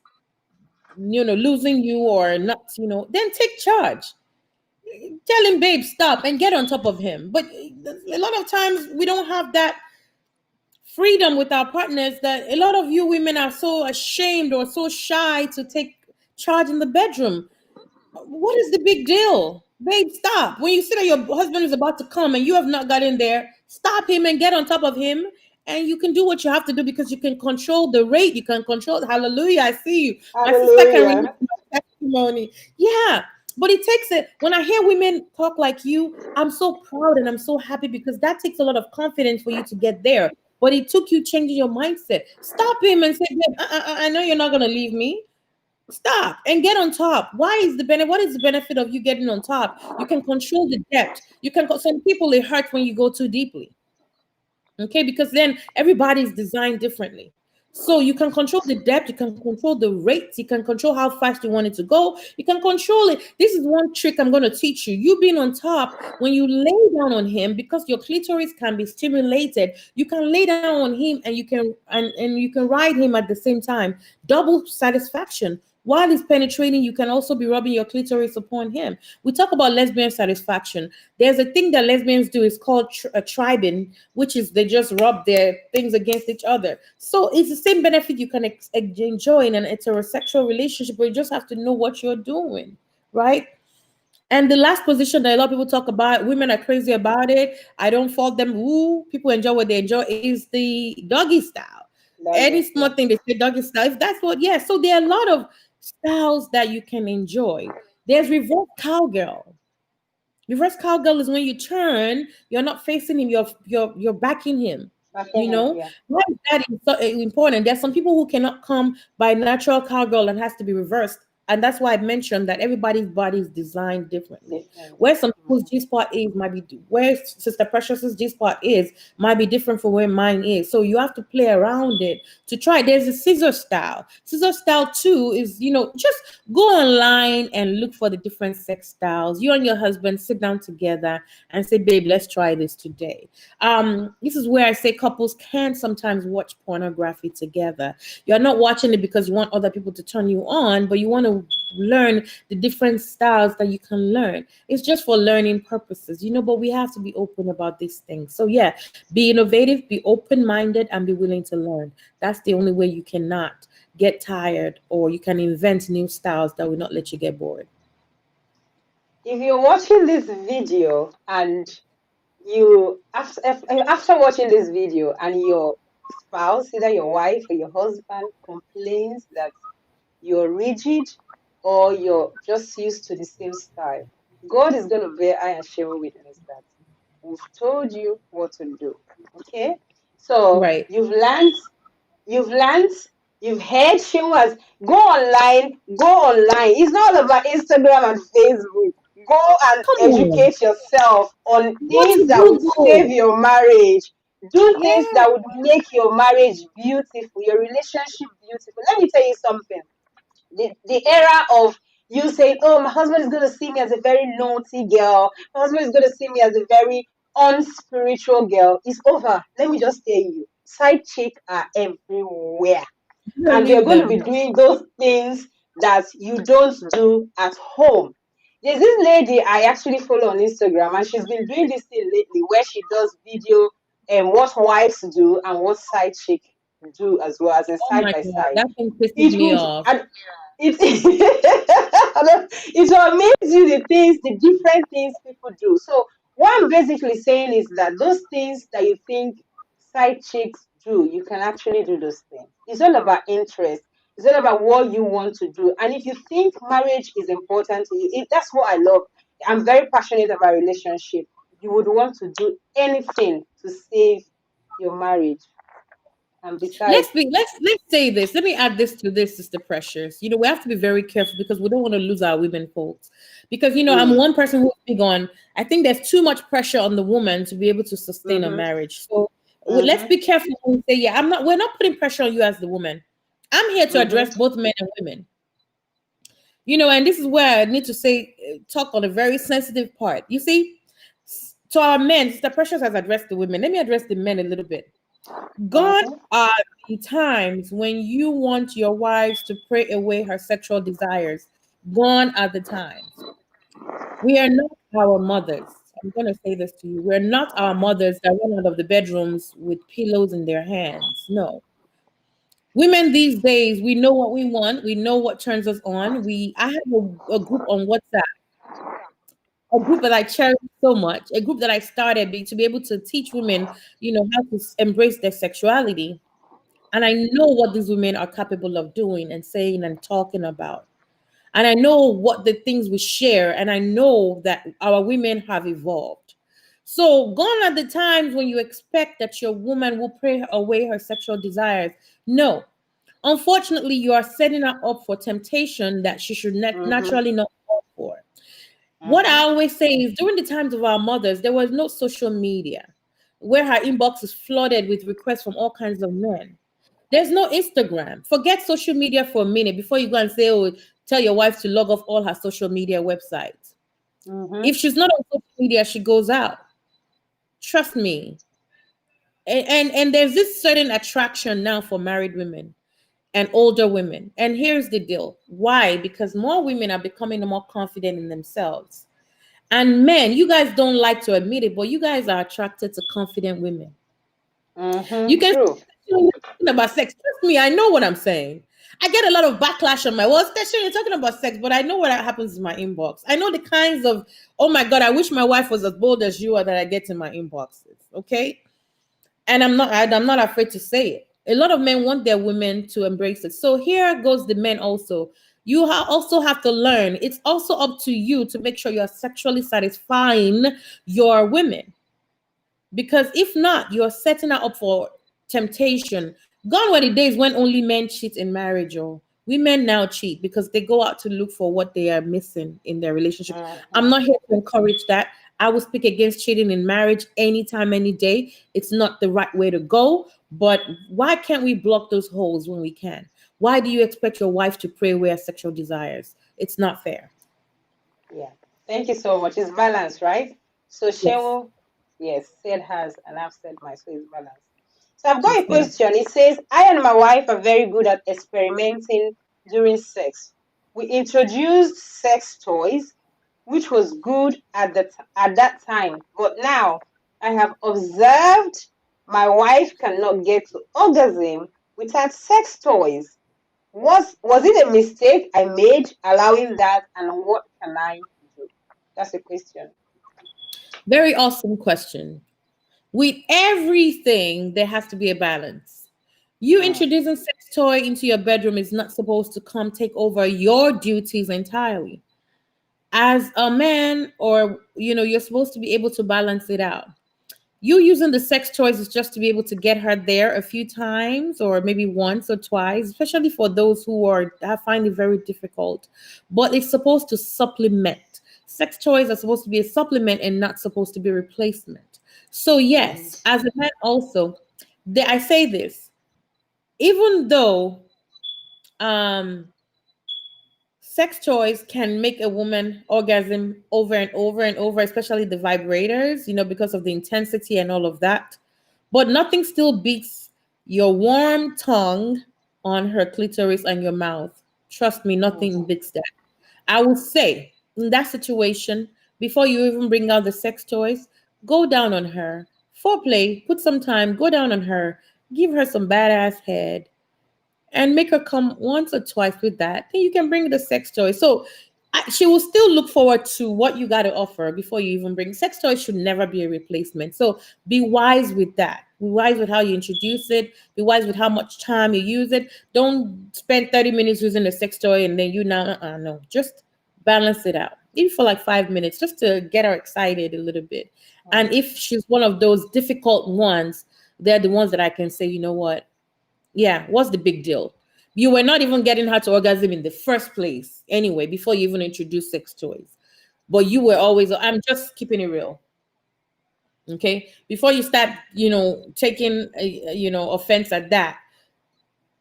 losing you or not, then take charge. Tell him, babe, stop and get on top of him. But a lot of times we don't have that freedom with our partners, that a lot of you women are so ashamed or so shy to take charge in the bedroom. What is the big deal? Babe, stop. When you see that your husband is about to come and you have not got in there, stop him and get on top of him. And you can do what you have to do because you can control the rate. You can control. Hallelujah. I see you. My sister can read Hallelujah. my testimony. Yeah. But it takes it. When I hear women talk like you, I'm so proud and I'm so happy because that takes a lot of confidence for you to get there. But it took you changing your mindset. Stop him and say, babe, I know you're not going to leave me. Stop and get on top. Why is the benefit? What is the benefit of you getting on top? You can control the depth. You can. Some people it hurts when you go too deeply. Okay, because then everybody is designed differently. So you can control the depth, you can control the rates, you can control how fast you want it to go, you can control it. This is one trick I'm going to teach you. You being on top, when you lay down on him, because your clitoris can be stimulated, you can lay down on him and you can ride him at the same time. Double satisfaction. While he's penetrating, you can also be rubbing your clitoris upon him. We talk about lesbian satisfaction. There's a thing that lesbians do. It's called tribing, which is they just rub their things against each other. So it's the same benefit you can enjoy in an heterosexual relationship, but you just have to know what you're doing, right? And the last position that a lot of people talk about, women are crazy about it. I don't fault them. Ooh, people enjoy what they enjoy is the doggy style. Any Doggy, small yeah. thing they say doggy style. If that's what, yeah. So there are a lot of styles that you can enjoy. There's reverse cowgirl. Reverse cowgirl is when you turn, you're not facing him, you're backing him. Backing You him, know yeah. why is that important? There's some people who cannot come by natural cowgirl and has to be reversed, and that's why I mentioned that everybody's body is designed differently. Differently. Where some people's G spot is might be where Sister Precious's G spot is might be different from where mine is. So you have to play around it to try. There's a scissor style. Scissor style too is just go online and look for the different sex styles. You and your husband sit down together and say, babe, let's try this today. This is where I say couples can sometimes watch pornography together. You're not watching it because you want other people to turn you on, but you want to learn the different styles that you can learn. It's just for learning purposes, but we have to be open about these things. So yeah, be innovative, be open-minded, and be willing to learn. That's the only way you cannot get tired, or you can invent new styles that will not let you get bored. If you're watching this video and after watching this video and your spouse, either your wife or your husband, complains that you're rigid or you're just used to the same style, God is going to bear iron share witness that we've told you what to do. Okay? So Right. you've learned, you've heard. She was go online, go online. It's not about Instagram and Facebook. Go and Come on. educate yourself on Go things to that would save Google. your marriage. Do things Yeah. that would make your marriage beautiful, your relationship beautiful. Let me tell you something. The era of you saying, "Oh, my husband is going to see me as a very naughty girl. My husband is going to see me as a very unspiritual girl," is over. Let me just tell you, side chick are everywhere, You don't and they're need going to them. be doing those things that you don't do at home. There's this lady I actually follow on Instagram, and she's been doing this thing lately where she does video and what wives do and what side chick do as well as a Oh side my by God, side. that thing pisses It me would off. and it it will amaze you the different things people do. So what I'm basically saying is that those things that you think side chicks do, you can actually do those things. It's all about interest. It's all about what you want to do. And if you think marriage is important to you, if that's what I love. I'm very passionate about relationship. You would want to do anything to save your marriage. And besides, Let's say this. Let me add this to this, Sister Precious. We have to be very careful because we don't want to lose our women folks. Because I'm mm, one person who's big on. I think there's too much pressure on the woman to be able to sustain a mm-hmm, marriage. So let's mm-hmm, be careful when we say, yeah, I'm not. We're not putting pressure on you as the woman. I'm here to mm-hmm. address both men and women. And this is where I need to say talk on a very sensitive part. You see, to our men, Sister Precious has addressed the women. Let me address the men a little bit. God Mm-hmm. are the times when you want your wives to pray away her sexual desires. Gone are the times. We are not our mothers. I'm going to say this to you. We're not our mothers that run out of the bedrooms with pillows in their hands. No. Women these days, we know what we want. We know what turns us on. I have a group on WhatsApp, a group that I cherish so much, a group that I started to be able to teach women, how to embrace their sexuality. And I know what these women are capable of doing and saying and talking about. And I know what the things we share, and I know that our women have evolved. So, gone are the times when you expect that your woman will pray away her sexual desires. No. Unfortunately, you are setting her up for temptation that she should Mm-hmm. naturally not fall for. What I Mm-hmm. always say is during the times of our mothers, there was no social media where her inbox is flooded with requests from all kinds of men. There's no Instagram. Forget social media for a minute before you go and say, oh, tell your wife to log off all her social media websites. Mm-hmm. If she's not on social media, she goes out. Trust me. And there's this certain attraction now for married women and older women. And here's the deal. Why? Because more women are becoming more confident in themselves. And men, you guys don't like to admit it, but you guys are attracted to confident women. You Mm-hmm. can True. you're talking about sex. Trust me, I know what I'm saying. I get a lot of backlash on my well, especially you're talking about sex, but I know what happens in my inbox. I know the kinds of oh my god, I wish my wife was as bold as you are that I get in my inboxes. Okay. And I'm not afraid to say it. A lot of men want their women to embrace it. So here goes the men also. You also have to learn. It's also up to you to make sure you're sexually satisfying your women. Because if not, you're setting her up for temptation. Gone were the days when only men cheat in marriage, or women now cheat because they go out to look for what they are missing in their relationship. I'm Mm-hmm. not here to encourage that. I will speak against cheating in marriage anytime, any day. It's not the right way to go. But why can't we block those holes when we can? Why do you expect your wife to pray away her sexual desires? It's not fair. Yeah. Thank you so much. It's balanced, right? So Yes. Shemu, yes, said hers, and I've said my, so it's balanced. So I've got Yes, a ma'am. question. It says, I and my wife are very good at experimenting during sex. We introduced sex toys, which was good at that time. But now I have observed my wife cannot get to orgasm without sex toys. Was it a mistake I made allowing that, and what can I do? That's the question. Very awesome question. With everything, there has to be a balance. You Mm, introducing sex toy into your bedroom is not supposed to come take over your duties entirely. As a man, or you're supposed to be able to balance it out. You using the sex toys is just to be able to get her there a few times or maybe once or twice, especially for those who find it very difficult. But it's supposed to supplement. Sex toys are supposed to be a supplement and not supposed to be a replacement. So mm, yes, as a man also, I say this, even though um sex toys can make a woman orgasm over and over and over, especially the vibrators, because of the intensity and all of that. But nothing still beats your warm tongue on her clitoris and your mouth. Trust me, nothing mhm, beats that. I would say in that situation, before you even bring out the sex toys, go down on her. Foreplay, put some time, go down on her, give her some badass head, and make her come once or twice with that. Then you can bring the sex toy. So she will still look forward to what you got to offer before you even bring sex toys. Should never be a replacement. So be wise with that. Be wise with how you introduce it. Be wise with how much time you use it. Don't spend 30 minutes using a sex toy and then no. Just balance it out. Even for like 5 minutes, just to get her excited a little bit. And mm. if she's one of those difficult ones, they're the ones that I can say, you know what? Yeah, what's the big deal? You were not even getting her to orgasm in the first place anyway, before you even introduced sex toys. But you were always, I'm just keeping it real. Okay. Before you start, taking, offense at that,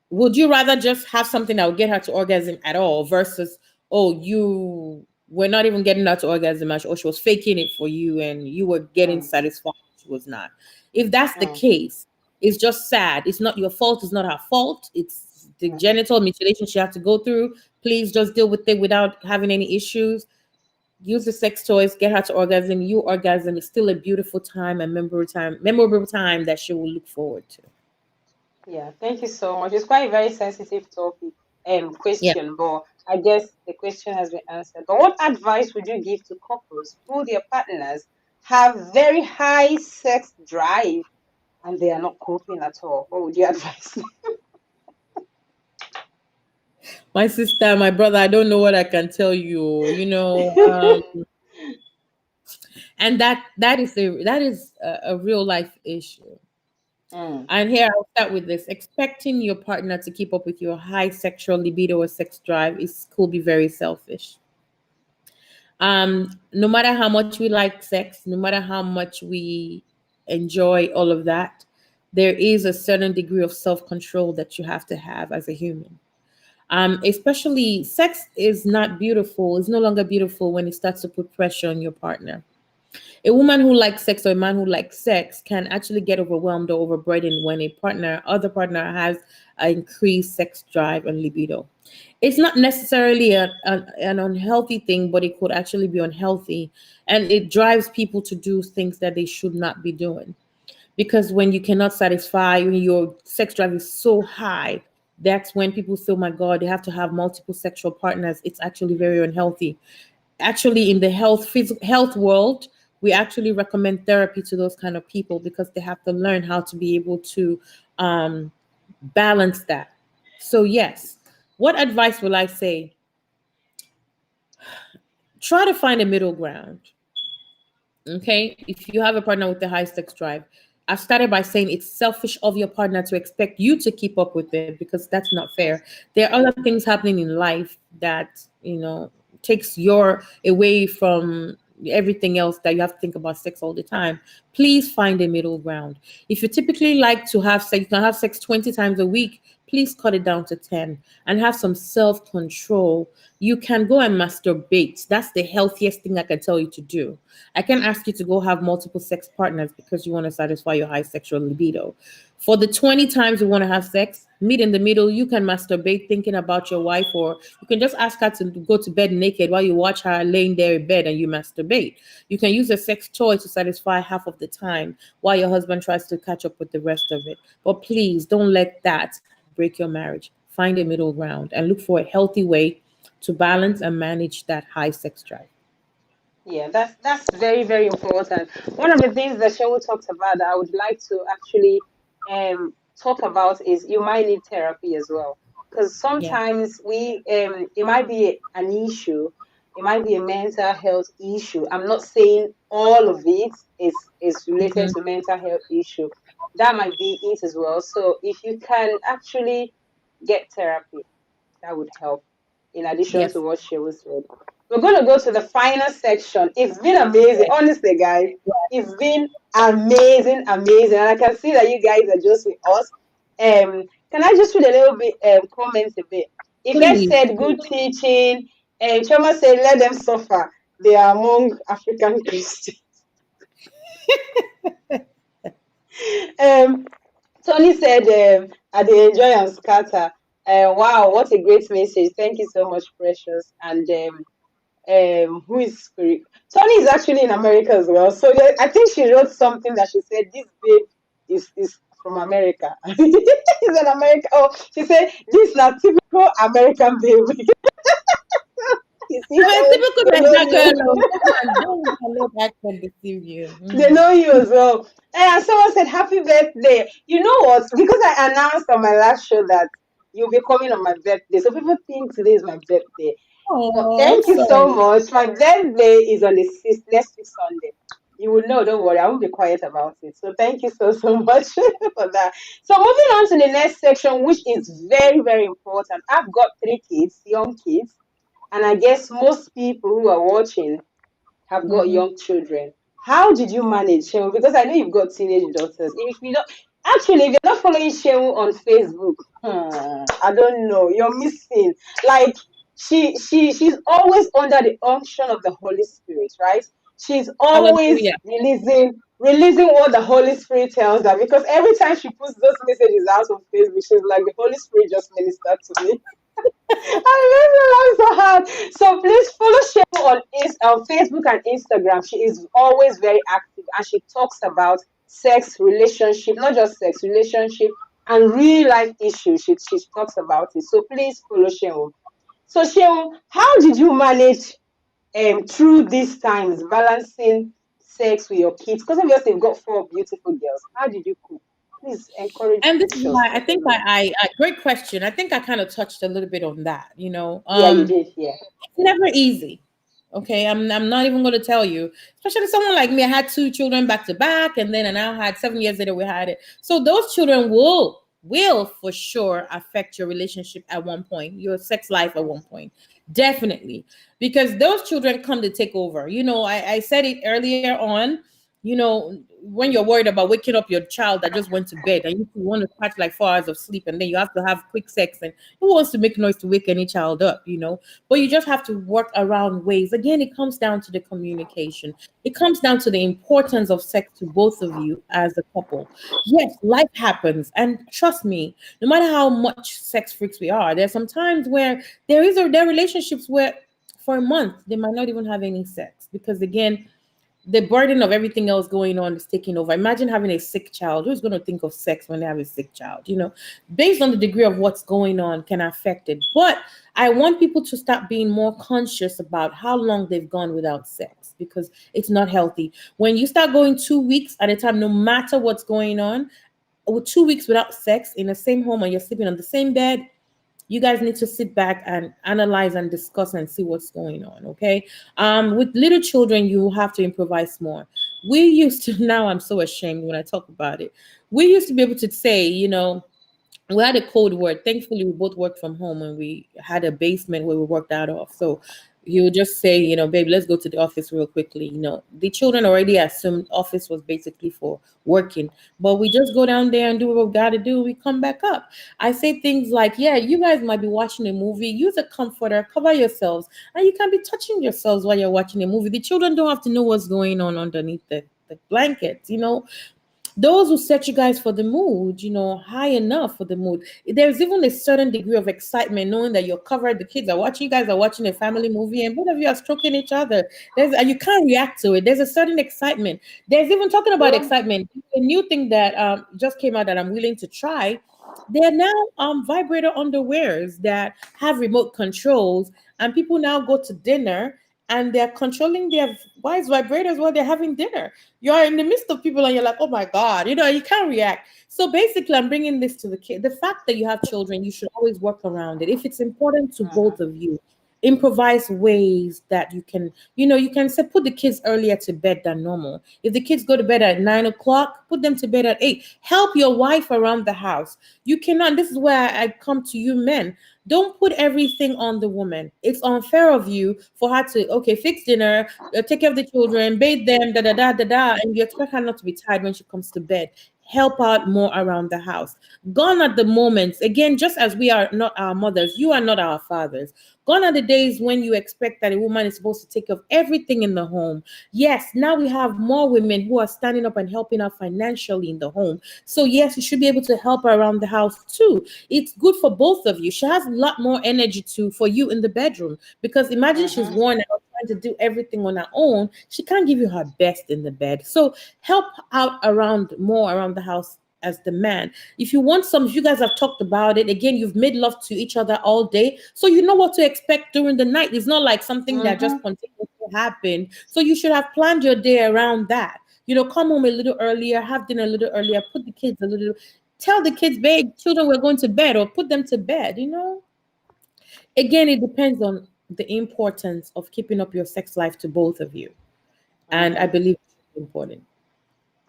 would you rather just have something that would get her to orgasm at all versus, oh, you were not even getting that orgasm much, or she was faking it for you and you were getting Mm, satisfied, she was not. If that's the mm, case, it's just sad. It's not your fault, it's not her fault. It's the mhm. genital mutilation she had to go through. Please just deal with it without having any issues. Use the sex toys, get her to orgasm. You orgasm. It's still a beautiful time, a memorable time that she will look forward to. Yeah, thank you so much. It's quite a very sensitive topic, Yeah. question, but I guess the question has been answered. But what advice would you give to couples who their partners have very high sex drive and they are not coping at all? What would you advise? My sister, my brother, I don't know what I can tell you. And that is a real life issue. Mm, And here I'll start with this: expecting your partner to keep up with your high sexual libido or sex drive is could be very selfish. No matter how much we like sex, no matter how much we enjoy all of that, there is a certain degree of self-control that you have to have as a human. Especially sex is not beautiful, it's no longer beautiful when it starts to put pressure on your partner. A woman who likes sex or a man who likes sex can actually get overwhelmed or overburdened when a other partner has an increased sex drive and libido. It's not necessarily an unhealthy thing, but it could actually be unhealthy. And it drives people to do things that they should not be doing. Because when you cannot satisfy, when your sex drive is so high, that's when people say, oh my God, they have to have multiple sexual partners. It's actually very unhealthy. Actually, in the health world, we actually recommend therapy to those kind of people because they have to learn how to be able to um, balance that. So yes, what advice will I say? Try to find a middle ground. Okay, if you have a partner with a high sex drive, I started by saying it's selfish of your partner to expect you to keep up with it because that's not fair. yes. There are other things happening in life that takes your away from everything else that you have to think about sex all the time. Please find a middle ground. If you typically like to have sex, you can have sex 20 times a week. Please cut it down to 10 and have some self control. You can go and masturbate. That's the healthiest thing I can tell you to do. I can ask you to go have multiple sex partners because you want to satisfy your high sexual libido. For the 20 times you want to have sex, meet in the middle. You can masturbate thinking about your wife, or you can just ask her to go to bed naked while you watch her laying there in bed and you masturbate. You can use a sex toy to satisfy half of the time while your husband tries to catch up with the rest of it. But please don't let that break your marriage. Find a middle ground and look for a healthy way to balance and manage that high sex drive. Yeah, that's very, very important. One of the things that Shewu talks about that I would like to actually talk about is you might need therapy as well. Because Yeah. sometimes it might be an issue, it might be a mental health issue. I'm not saying all of it is related Mhm. to mental health issue. That might be it as well. So if you can actually get therapy, that would help, in addition to Yes. what she was said. We're going to go to the final section. It's been amazing. Honestly, guys, it's been amazing, amazing. And I can see that you guys are just with us. Can I just read a little bit, comments a bit? Ife Please. said, good teaching. Choma said, let them suffer. They are among African Christians. Um, Tony said, I dey enjoy and scatter. Wow, what a great message. Thank you so much, Precious. And who is Spirit? Tony is actually in America as well. So I think she wrote something that she said, this babe is from America. He's an American. Oh, she said, this is a typical American babe. You see, I'm a typical they know Naija girl. you. Oh. Don't let that can deceive you. They Mhm. know you as well. And someone said, happy birthday. You know what? Because I announced on my last show that you'll be coming on my birthday. So people think today is my birthday. But Oh, I'm thank you so sorry. much. My birthday is on the 6th, next week Sunday. You will know, don't worry, I won't be quiet about it. So thank you so, so much for that. So moving on to the next section, which is very, very important. I've got 3 kids, young kids, and I guess most people who are watching have got Mhm. young children. How did you manage, Shehu? Because I know you've got teenage daughters. If you don't, actually, if you're not following Shehu on Facebook, I don't know, you're missing. Like, she's always under the unction of the Holy Spirit, right? She's always Hallelujah. releasing what the Holy Spirit tells her, because every time she puts those messages out on Facebook, she's like, the Holy Spirit just ministered to me. I love you so hard. So please follow Shehu on Facebook and Instagram. She is always very active, and she talks about sex, relationship, not just sex, relationship, and real life issues. She talks about it. So please follow Shehu. So Shehu, how did you manage through these times balancing sex with your kids? Because obviously you've got four beautiful girls. How did you cope? Please encourage And this is Precious. why I Let them think know. great question. I think I kind of touched a little bit on that, Yeah, you did. Yeah. it's never easy. Okay, I'm not even going to tell you, especially someone like me. I had two children back to back, and then I now had 7 years later we had it. So those children will for sure affect your relationship at one point, your sex life at one point, definitely, because those children come to take over. I said it earlier on. When you're worried about waking up your child that just went to bed, and you want to catch like 4 hours of sleep, and then you have to have quick sex, and who wants to make noise to wake any child up? But you just have to work around ways. Again, it comes down to the communication. It comes down to the importance of sex to both of you as a couple. Yes, life happens. And trust me, no matter how much sex freaks we are, there's some times where there are relationships where for a month they might not even have any sex because again the burden of everything else going on is taking over. Imagine having a sick child. Who's going to think of sex when they have a sick child? Based on the degree of what's going on can affect it. But I want people to start being more conscious about how long they've gone without sex because it's not healthy. When you start going 2 weeks at a time, no matter what's going on, with 2 weeks without sex in the same home and you're sleeping on the same bed, you guys need to sit back and analyze and discuss and see what's going on. Okay. With little children you have to improvise more. We used to Now I'm so ashamed when I talk about it. We used to be able to say, we had a code word. Thankfully, we both worked from home and we had a basement where we worked out of. So you would just say, babe, let's go to the office real quickly. The children already assumed office was basically for working, but we just go down there and do what we got to do. We come back up. I say things like, yeah, you guys might be watching a movie. Use a comforter, cover yourselves, and you can be touching yourselves while you're watching a movie. The children don't have to know what's going on underneath the blankets. Those who set you guys for the mood, high enough for the mood. There's even a certain degree of excitement knowing that you're covered, the kids are watching, you guys are watching a family movie, and both of you are stroking each other. And you can't react to it. There's a certain excitement. There's even talking about True. excitement. A new thing that just came out that I'm willing to try. There are now vibrator underwears that have remote controls, and people now go to dinner and they're controlling their wife's vibrators while they're having dinner. You're in the midst of people and you're like, oh my God, you can't react. So basically, I'm bringing this to the kid. The fact that you have children, you should always work around it. If it's important to both Mhm. of you, improvise ways that you can say put the kids earlier to bed than normal. If the kids go to bed at 9 o'clock, put them to bed at 8. Help your wife around the house. You cannot, this is where I come to you men. Don't put everything on the woman. It's unfair of you for her to, okay, fix dinner, take care of the children, bathe them, da da da da da, and you expect her not to be tired when she comes to bed. Help out more around the house. Gone are the moments, again, just as we are not our mothers, you are not our fathers. Gone are the days when you expect that a woman is supposed to take care of everything in the home. Yes, now we have more women who are standing up and helping out financially in the home. So, yes, you should be able to help her around the house too. It's good for both of you. She has a lot more energy for you in the bedroom because imagine she's Mhm. worn out trying to do everything on her own. She can't give you her best in the bed. So help out around more around the house as the man. If you guys have talked about it, again, you've made love to each other all day. So you know what to expect during the night. It's not like something that just Mhm. spontaneously happened. So you should have planned your day around that. Come home a little earlier, have dinner a little earlier, put the kids a little tell the kids, babe, children, we're going to bed, or put them to bed. Again, it depends on the importance of keeping up your sex life to both of you. And I Mhm. believe it's important.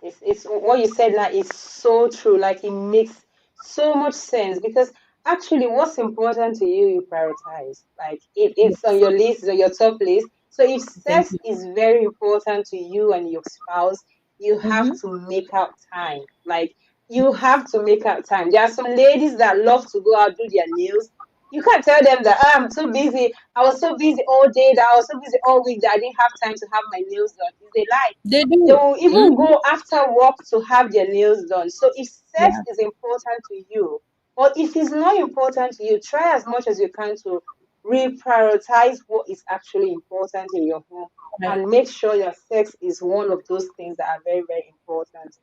It's what you said now is so true. Like it makes so much sense because actually, what's important to you, you prioritize. Like it's on Yes. your list, it's on your top list. So if Thank sex you. is very important to you and your spouse, you have Mm-hmm. to make out time. Like you have to make out time. There are some ladies that love to go out do their nails. You can't tell them that, "Ah, I'm too busy. I was so busy all day, that I was so busy all week that I didn't have time to have my nails done." It's a lie. They They do. will even Hmm. go after work to have their nails done. So if sex Yeah. is important to you, or if it's not important to you, try as much as you can to reprioritize what is actually important in your home, Right. and make sure your sex is one of those things that are very, very important.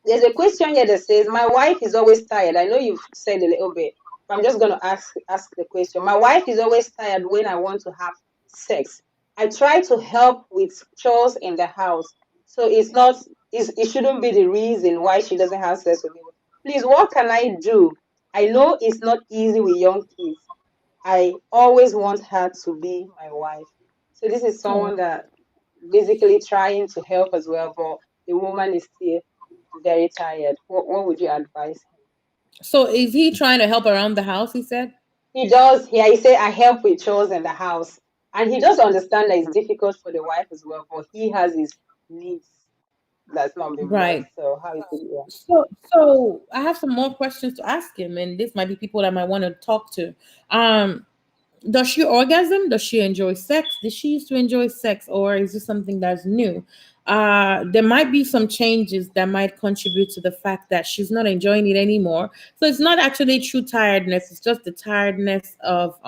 There's a question here that says, "My wife is always tired." I know you've said a little bit, but I'm just going to ask the question. "My wife is always tired when I want to have sex. I try to help with chores in the house, so it shouldn't be the reason why she doesn't have sex with me. Please, what can I do? I know it's not easy with young kids. I always want her to be my wife." So this is Oh. someone that basically trying to help as well, but the woman is still very tired. What would you advise him? So is he trying to help around the house? He said. He does. Here he say, "I help with chores in the house," and he does understand that it's difficult for the wife as well, but he has his needs that's not been met. Right. So how is it? Yeah. So I have some more questions to ask him, and this might be people that might want to talk to. Um, does she orgasm? Does she enjoy sex? Did she used to enjoy sex, or is this something that's new? There might be some changes that might contribute to the fact that she's not enjoying it anymore. So it's not actually true tiredness. It's just the tiredness of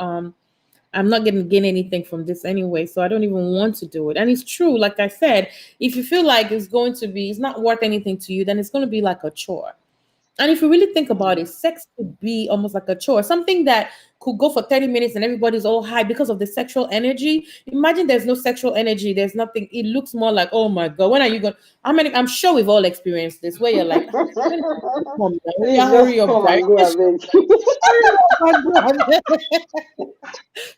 I'm not going to gain anything from this anyway, so I don't even want to do it. And it's true, like I said, if you feel like it's not worth anything to you, then it's going to be like a chore. And if you really think about it, Mhm. sex could be almost like a chore, something that could go for 30 minutes and everybody's all high because of the sexual energy. Imagine there's no sexual energy, there's nothing. It looks more like, oh my God, when are you going? I'm sure we've all experienced this where you're like, "Ah, when is this gonna come now? Please Yeah, just hurry up, come Brian. and go, I beg. Hurry up,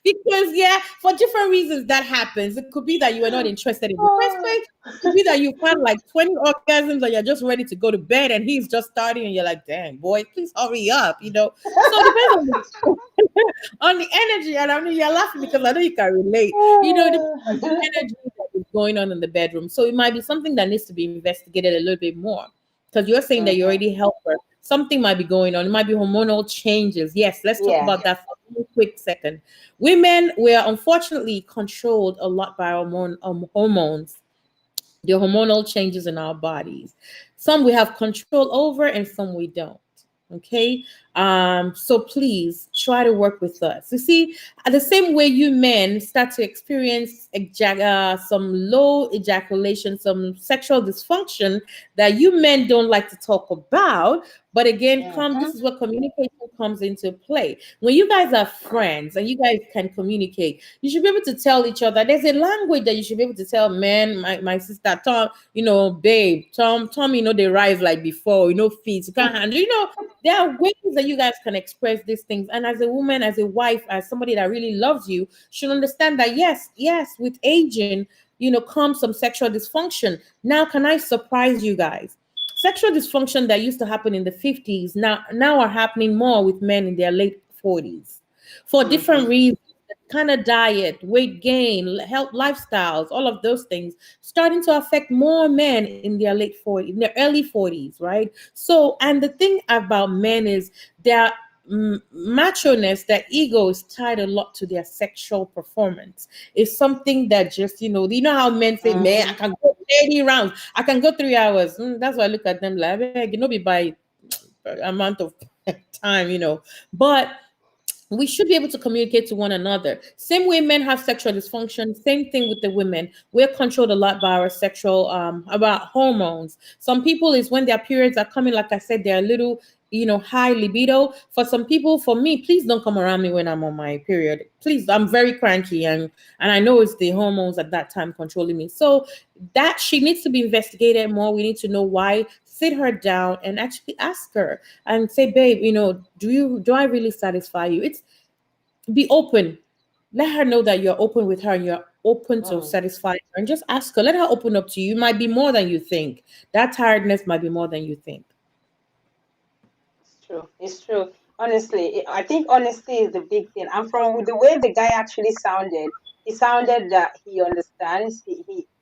because yeah, for different reasons that happens. It could be that you were not interested in the first place. It could be that you had like 20 orgasms and you're just ready to go to bed and he's just starting and you're like, damn boy, please hurry up, So it depends on on the energy. And I mean you're laughing because I know you can relate. It depends on the energy that is going on in the bedroom. So it might be something that needs to be investigated a little bit more. Because you're saying that you Mhm. already helped her. Something might be going on. It might be hormonal changes. Yes, let's talk Yeah. about that for a quick second. Women, we are unfortunately controlled a lot by hormones, the hormonal changes in our bodies. Some we have control over and some we don't. Okay. So please try to work with us. You see, the same way you men start to experience some low ejaculation, some sexual dysfunction that you men don't like to talk about. But again, this Mhm. is where communication comes into play. When you guys are friends and you guys can communicate, you should be able to tell each other. There's a language that you should be able to tell, man, my sister, Tom, babe, Tom, they rise like before, feet, you can't handle, there are ways that you guys can express these things. And as a woman, as a wife, as somebody that really loves you, should understand that yes, with aging, comes some sexual dysfunction. Now, can I surprise you guys? Sexual dysfunction that used to happen in the 50s now are happening more with men in their late 40s for different Mhm. reasons. Kind of diet, weight gain, health, lifestyles, all of those things starting to affect more men in their late 40s, in their early 40s, right? So, and the thing about men is their macho-ness, their ego is tied a lot to their sexual performance. It's something that just, how men say, man, I Mhm. can go 80 rounds, I can go 3 hours. That's why I look at them like, be by amount of time, But we should be able to communicate to one another. Same way men have sexual dysfunction, same thing with the women. We're controlled a lot by our sexual, about hormones. Some people is when their periods are coming, like I said, they're a little, high libido. For some people, for me, please don't come around me when I'm on my period. Please, I'm very cranky and I know it's the hormones at that time controlling me. So that she needs to be investigated more. We need to know why. Sit her down and actually ask her and say, babe, do I really satisfy you? It's be open. Let her know that you're open with her and you're open to Mm. satisfy her and just ask her. Let her open up to you. It might be more than you think. That tiredness might be more than you think. It's true. It's true. Honestly, I think honesty is the big thing. And from the way the guy actually sounded, he sounded that he understands.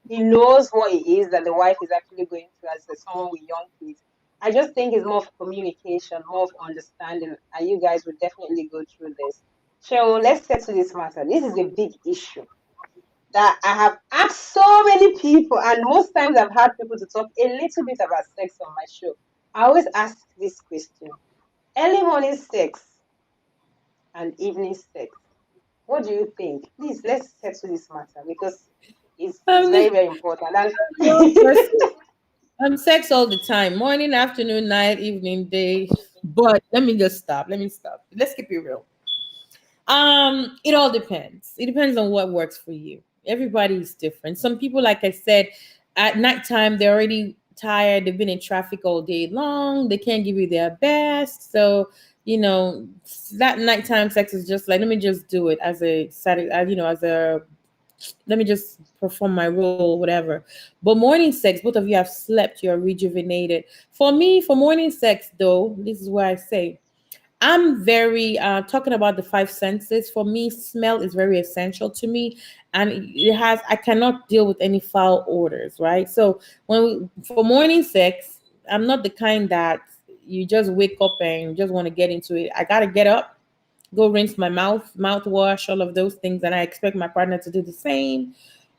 He knows what it is that the wife is actually going through as someone with young kids. I just think it's more of communication, more of understanding, and you guys will definitely go through this. So let's settle this matter. This is a big issue that I have asked so many people, and most times I've had people to talk a little bit about sex on my show. I always ask this question: early morning sex and evening sex. What do you think? Please, let's settle this matter because it's Um, very, very important. And well, sex all the time, morning, afternoon, night, evening, day. But let me just stop. Let me stop. Let's keep it real. It all depends. It depends on what works for you. Everybody is different. Some people, like I said, at nighttime they're already tired. They've been in traffic all day long. They can't give you their best. So you know that nighttime sex is just like, let me just do it as a as a, let me just perform my role, whatever. But morning sex, both of you have slept, you're rejuvenated. For me, for morning sex though, this is where I say I'm very talking about the five senses. For me, smell is very essential to me, and it has. I cannot deal with any foul odors, right? So for morning sex, I'm not the kind that you just wake up and just want to get into it. I gotta get up, go rinse my mouthwash, all of those things, and I expect my partner to do the same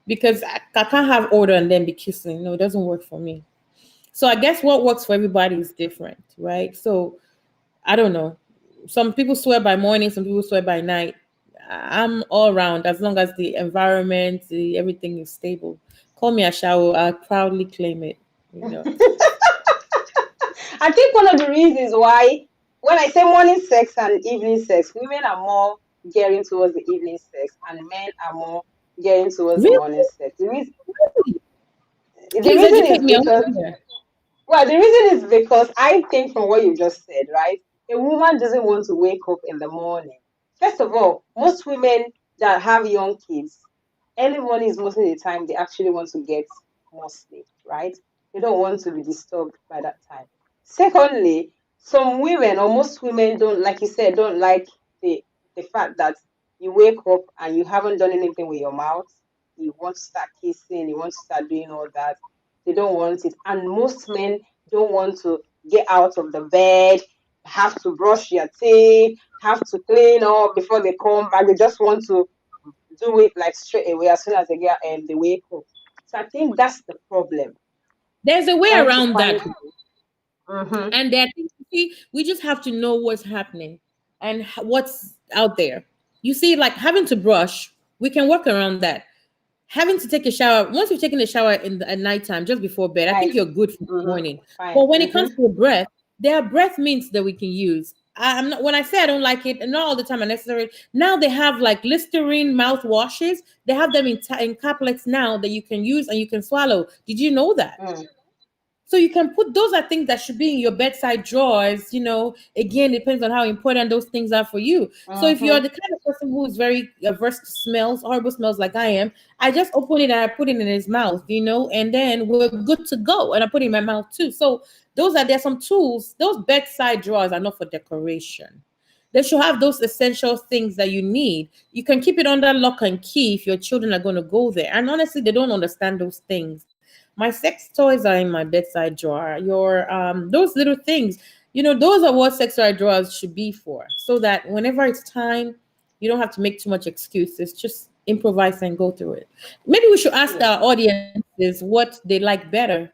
because I can't have odor and then be kissing. No, it doesn't work for me. So I guess what works for everybody is different, right? So I don't know. Some people swear by morning, some people swear by night. I'm all around as long as the environment, everything is stable. Call me a shower, I'll proudly claim it. You know. I think one of the reasons why, when I say morning sex and evening sex, women are more gearing towards the evening sex, and men are more gearing towards the Really? morning sex. The Please reason educate is me on because, here. well, the reason is because I think from what you just said, right? A woman doesn't want to wake up in the morning. First of all, most women that have young kids, early morning is most of the time they actually want to get more sleep, right? They don't want to be disturbed by that time. Secondly, some women or most women don't, like you said, don't like the fact that you wake up and you haven't done anything with your mouth. You want to start kissing, you want to start doing all that. They don't want it. And most men don't want to get out of the bed, have to brush your teeth, have to clean up before they come back. They just want to do it like straight away as soon as they wake up. So I think that's the problem. There's a way Trying to around that. find. Mm-hmm. And there, see, we just have to know what's happening and what's out there. You see, like having to brush, we can work around that. Having to take a shower, once you've taken a shower at nighttime, just before bed, I think Nice. you're good for the Mm-hmm. morning. Fine. But when it comes Mm-hmm. to a breath, there are breath mints that we can use. I'm not, when I say I don't like it, and not all the time are necessary. Now they have like Listerine mouth washes. They have them in caplets now that you can use and you can swallow. Did you know that? Mm. So you can put, those are things that should be in your bedside drawers. Again, it depends on how important those things are for you. So if you're Mm-hmm. the kind of person who is very averse to smells, horrible smells like I am, I just open it and I put it in his mouth, and then we're good to go. And I put it in my mouth too. So there's some tools. Those bedside drawers are not for decoration. They should have those essential things that you need. You can keep it under lock and key if your children are going to go there. And honestly, they don't understand those things. My sex toys are in my bedside drawer. Your those little things, those are what sex toy drawers should be for. So that whenever it's time, you don't have to make too much excuses. Just improvise and go through it. Maybe we should ask Yeah. our audiences what they like better and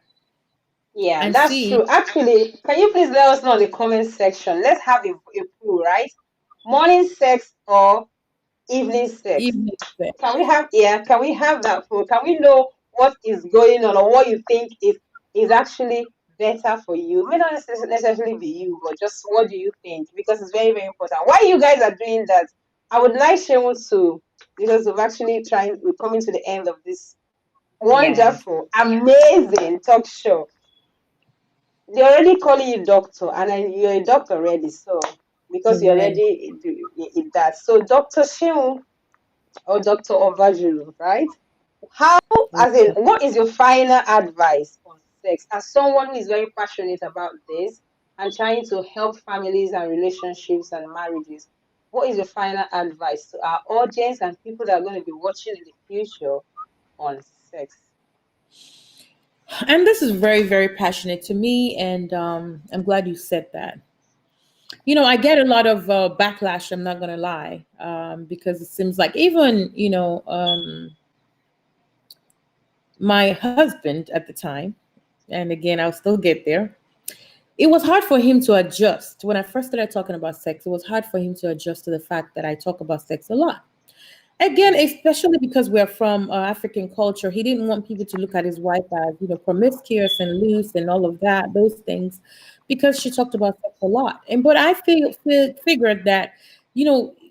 Yeah, that's see. true. Actually, can you please let us know in the comment section? Let's have a pool, right? Morning sex or evening sex? Evening sex. Can we have that poll? Can we know what is going on or what you think is actually better for you? May not necessarily be you, but just what do you think? Because it's very, very important. While you guys are doing that, I would like Shemun to, because we're coming to the end of this Yeah. wonderful, amazing talk show. They're already calling you doctor, and you're a doctor already, so because you're Amen. already in that. So Dr. Shemun or Dr. Obajolu, right? How, as in, what is your final advice on sex as someone who is very passionate about this and trying to help families and relationships and marriages? What is your final advice to our audience and people that are going to be watching in the future on sex? And this is very, very passionate to me, and I'm glad you said that. I get a lot of backlash. I'm not gonna lie, because it seems like even my husband at the time, and again I'll still get there. It was hard for him to adjust when I first started talking about sex. It was hard for him to adjust to the fact that I talk about sex a lot. Again, Mm, especially because we're from African culture, he didn't want people to look at his wife as, promiscuous and loose and all of that, those things, because she talked about sex a lot. And but I figured that,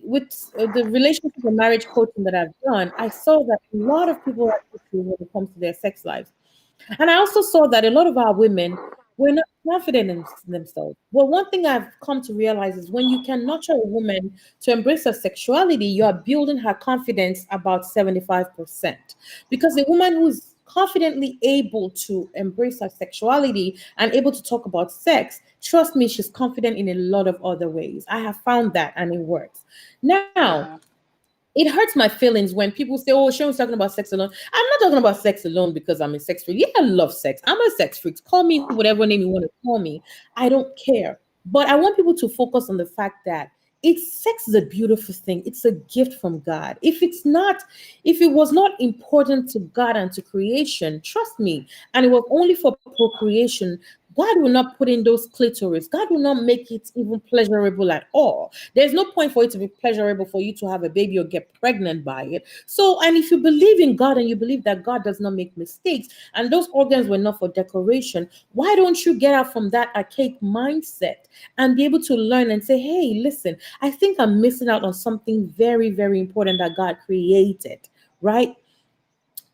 with the relationship and marriage coaching that I've done, I saw that a lot of people have issues when it comes to their sex lives. And I also saw that a lot of our women were not confident in themselves. Well, one thing I've come to realize is when you can nurture a woman to embrace her sexuality, you are building her confidence about 75%. Because a woman who's confidently able to embrace her sexuality and able to talk about sex, trust me, she's confident in a lot of other ways. I have found that and it works. Now, uh-huh. it hurts my feelings when people say, "Oh, Sharon's talking about sex alone." I'm not talking about sex alone because I'm a sex freak. Yeah, I love sex. I'm a sex freak. Call me whatever name you want to call me. I don't care. But I want people to focus on the fact that sex is a beautiful thing. It's a gift from God. If it was not important to God and to creation, trust me, and it was only for procreation, God will not put in those clitoris. God will not make it even pleasurable at all. There's no point for it to be pleasurable for you to have a baby or get pregnant by it. So, and if you believe in God and you believe that God does not make mistakes and those organs were not for decoration, why don't you get out from that archaic mindset and be able to learn and say, hey, listen, I think I'm missing out on something very, very important that God created, right?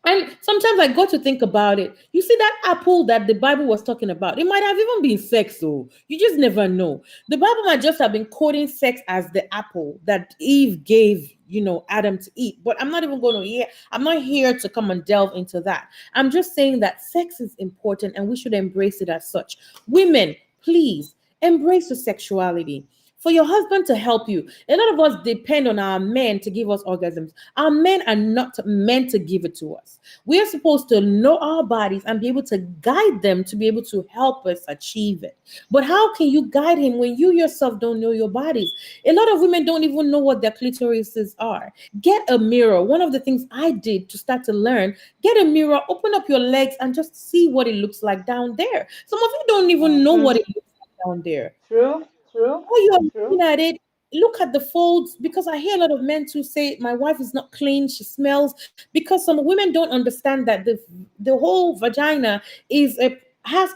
And sometimes I got to think about it. You see that apple that the Bible was talking about, it might have even been sex. So you just never know. The Bible might just have been quoting sex as the apple that Eve gave, Adam to eat. But I'm not even going to here. I'm not here to come and delve into that. I'm just saying that sex is important and we should embrace it as such. Women, please embrace your sexuality. For your husband to help you. A lot of us depend on our men to give us orgasms. Our men are not meant to give it to us. We are supposed to know our bodies and be able to guide them to be able to help us achieve it. But how can you guide him when you yourself don't know your bodies? A lot of women don't even know what their clitorises are. Get a mirror. One of the things I did to start to learn, get a mirror, open up your legs, and just see what it looks like down there. Some of you don't even know Mm-hmm. what it looks like down there. True, true, While you're true. looking at it, look at the folds, because I hear a lot of men too say my wife is not clean, she smells, because some women don't understand that the whole vagina is a has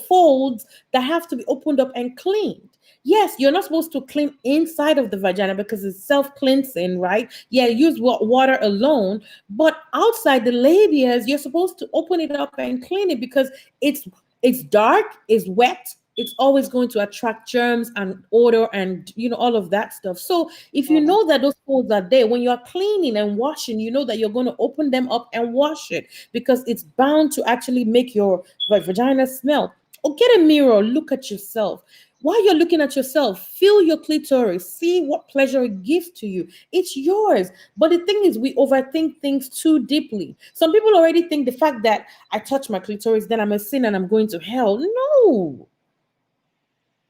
folds that have to be opened up and cleaned. Yes, you're not supposed to clean inside of the vagina because it's self-cleansing, right? Yeah, use water alone, but outside the labias, you're supposed to open it up and clean it because it's dark, it's wet, it's always going to attract germs and odor and all of that stuff. So if you Mm-hmm. know that those folds are there, when you're cleaning and washing, you know that you're going to open them up and wash it because it's bound to actually make your vagina smell. Or get a mirror, look at yourself. While you're looking at yourself, feel your clitoris, see what pleasure it gives to you. It's yours. But the thing is, we overthink things too deeply. Some people already think the fact that I touch my clitoris, then I'm a sin and I'm going to hell. No,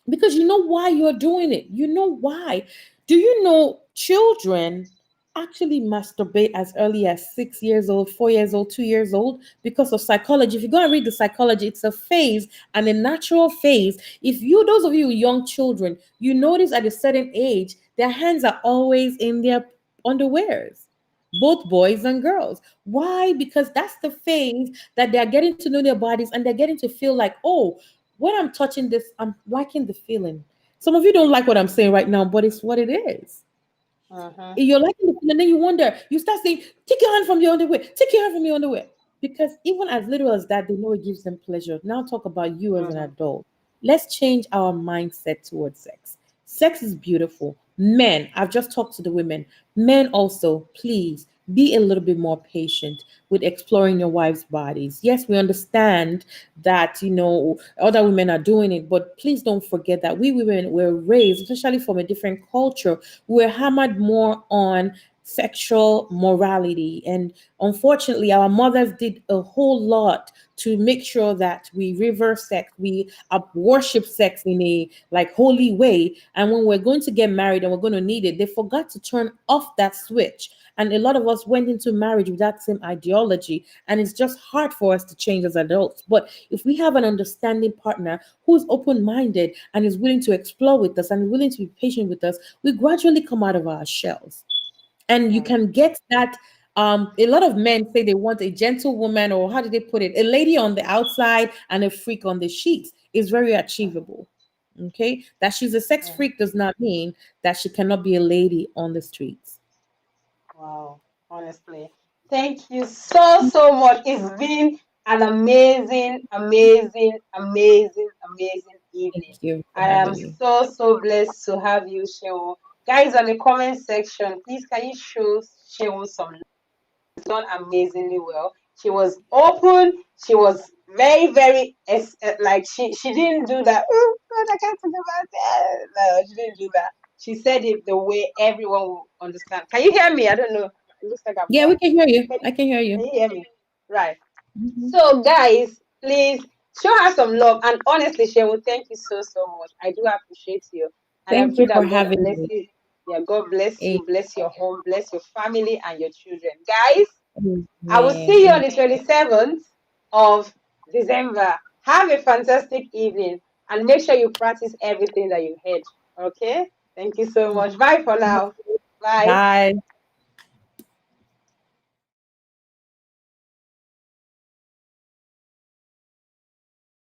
because you know why you're doing it. You know why. Do you know children actually masturbate as early as 6 years old, 4 years old, 2 years old because of psychology? If you go and read the psychology, it's a phase and a natural phase. If you, those of you with young children, you notice at a certain age, their hands are always in their underwears, both boys and girls. Why? Because that's the phase that they're getting to know their bodies and they're getting to feel like, oh, when I'm touching this, I'm liking the feeling. Some of you don't like what I'm saying right now, but it's what it is. Mm-hmm. You're liking the feeling, and then you wonder, you start saying, take your hand from your underwear, take your hand from your underwear. Because even as little as that, they know it gives them pleasure. Now talk about you as an Mm-hmm. adult. Let's change our mindset towards sex. Sex is beautiful. Men, I've just talked to the women. Men also, please be a little bit more patient with exploring your wife's bodies. Yes, we understand that other women are doing it, but please don't forget that we women were raised, especially from a different culture, we're hammered more on sexual morality. And unfortunately, our mothers did a whole lot to make sure that we reverse sex, we worship sex in a like holy way. And when we're going to get married and we're going to need it, they forgot to turn off that switch. And a lot of us went into marriage with that same ideology. And it's just hard for us to change as adults. But if we have an understanding partner who's open minded and is willing to explore with us and willing to be patient with us, we gradually come out of our shells. And you Right. can get that. A lot of men say they want a gentle woman, or how do they put it? A lady on the outside and a freak on the sheets is very achievable. Okay. That she's a sex Yeah. freak does not mean that she cannot be a lady on the streets. Wow, honestly. Thank you so, so much. It's been an amazing, amazing, amazing, amazing Thank evening. you for I am having me. so, so blessed to have you, Sheon. Guys, on the comment section, please can you show Sheon some done amazingly well. She was open. She was very, very like she didn't do that. Oh God, I can't talk about that. No, she didn't do that. She said it the way everyone will understand. Can you hear me? I don't know. It looks like I'm Yeah, we not. can hear you. Can, I can hear can you. you hear me? Right. Mhm. So, guys, please show her some love. And honestly, Shehu, thank you so, so much. I do appreciate you. And I Thank pray you for that God having bless me. you. Yeah, God bless A- you, bless your home, bless your family and your children. Guys, Amen. I will see you on Amen. the 27th of December. Have a fantastic evening and make sure you practice everything that you heard. Okay? Thank you so much. Bye for now. Bye. Bye.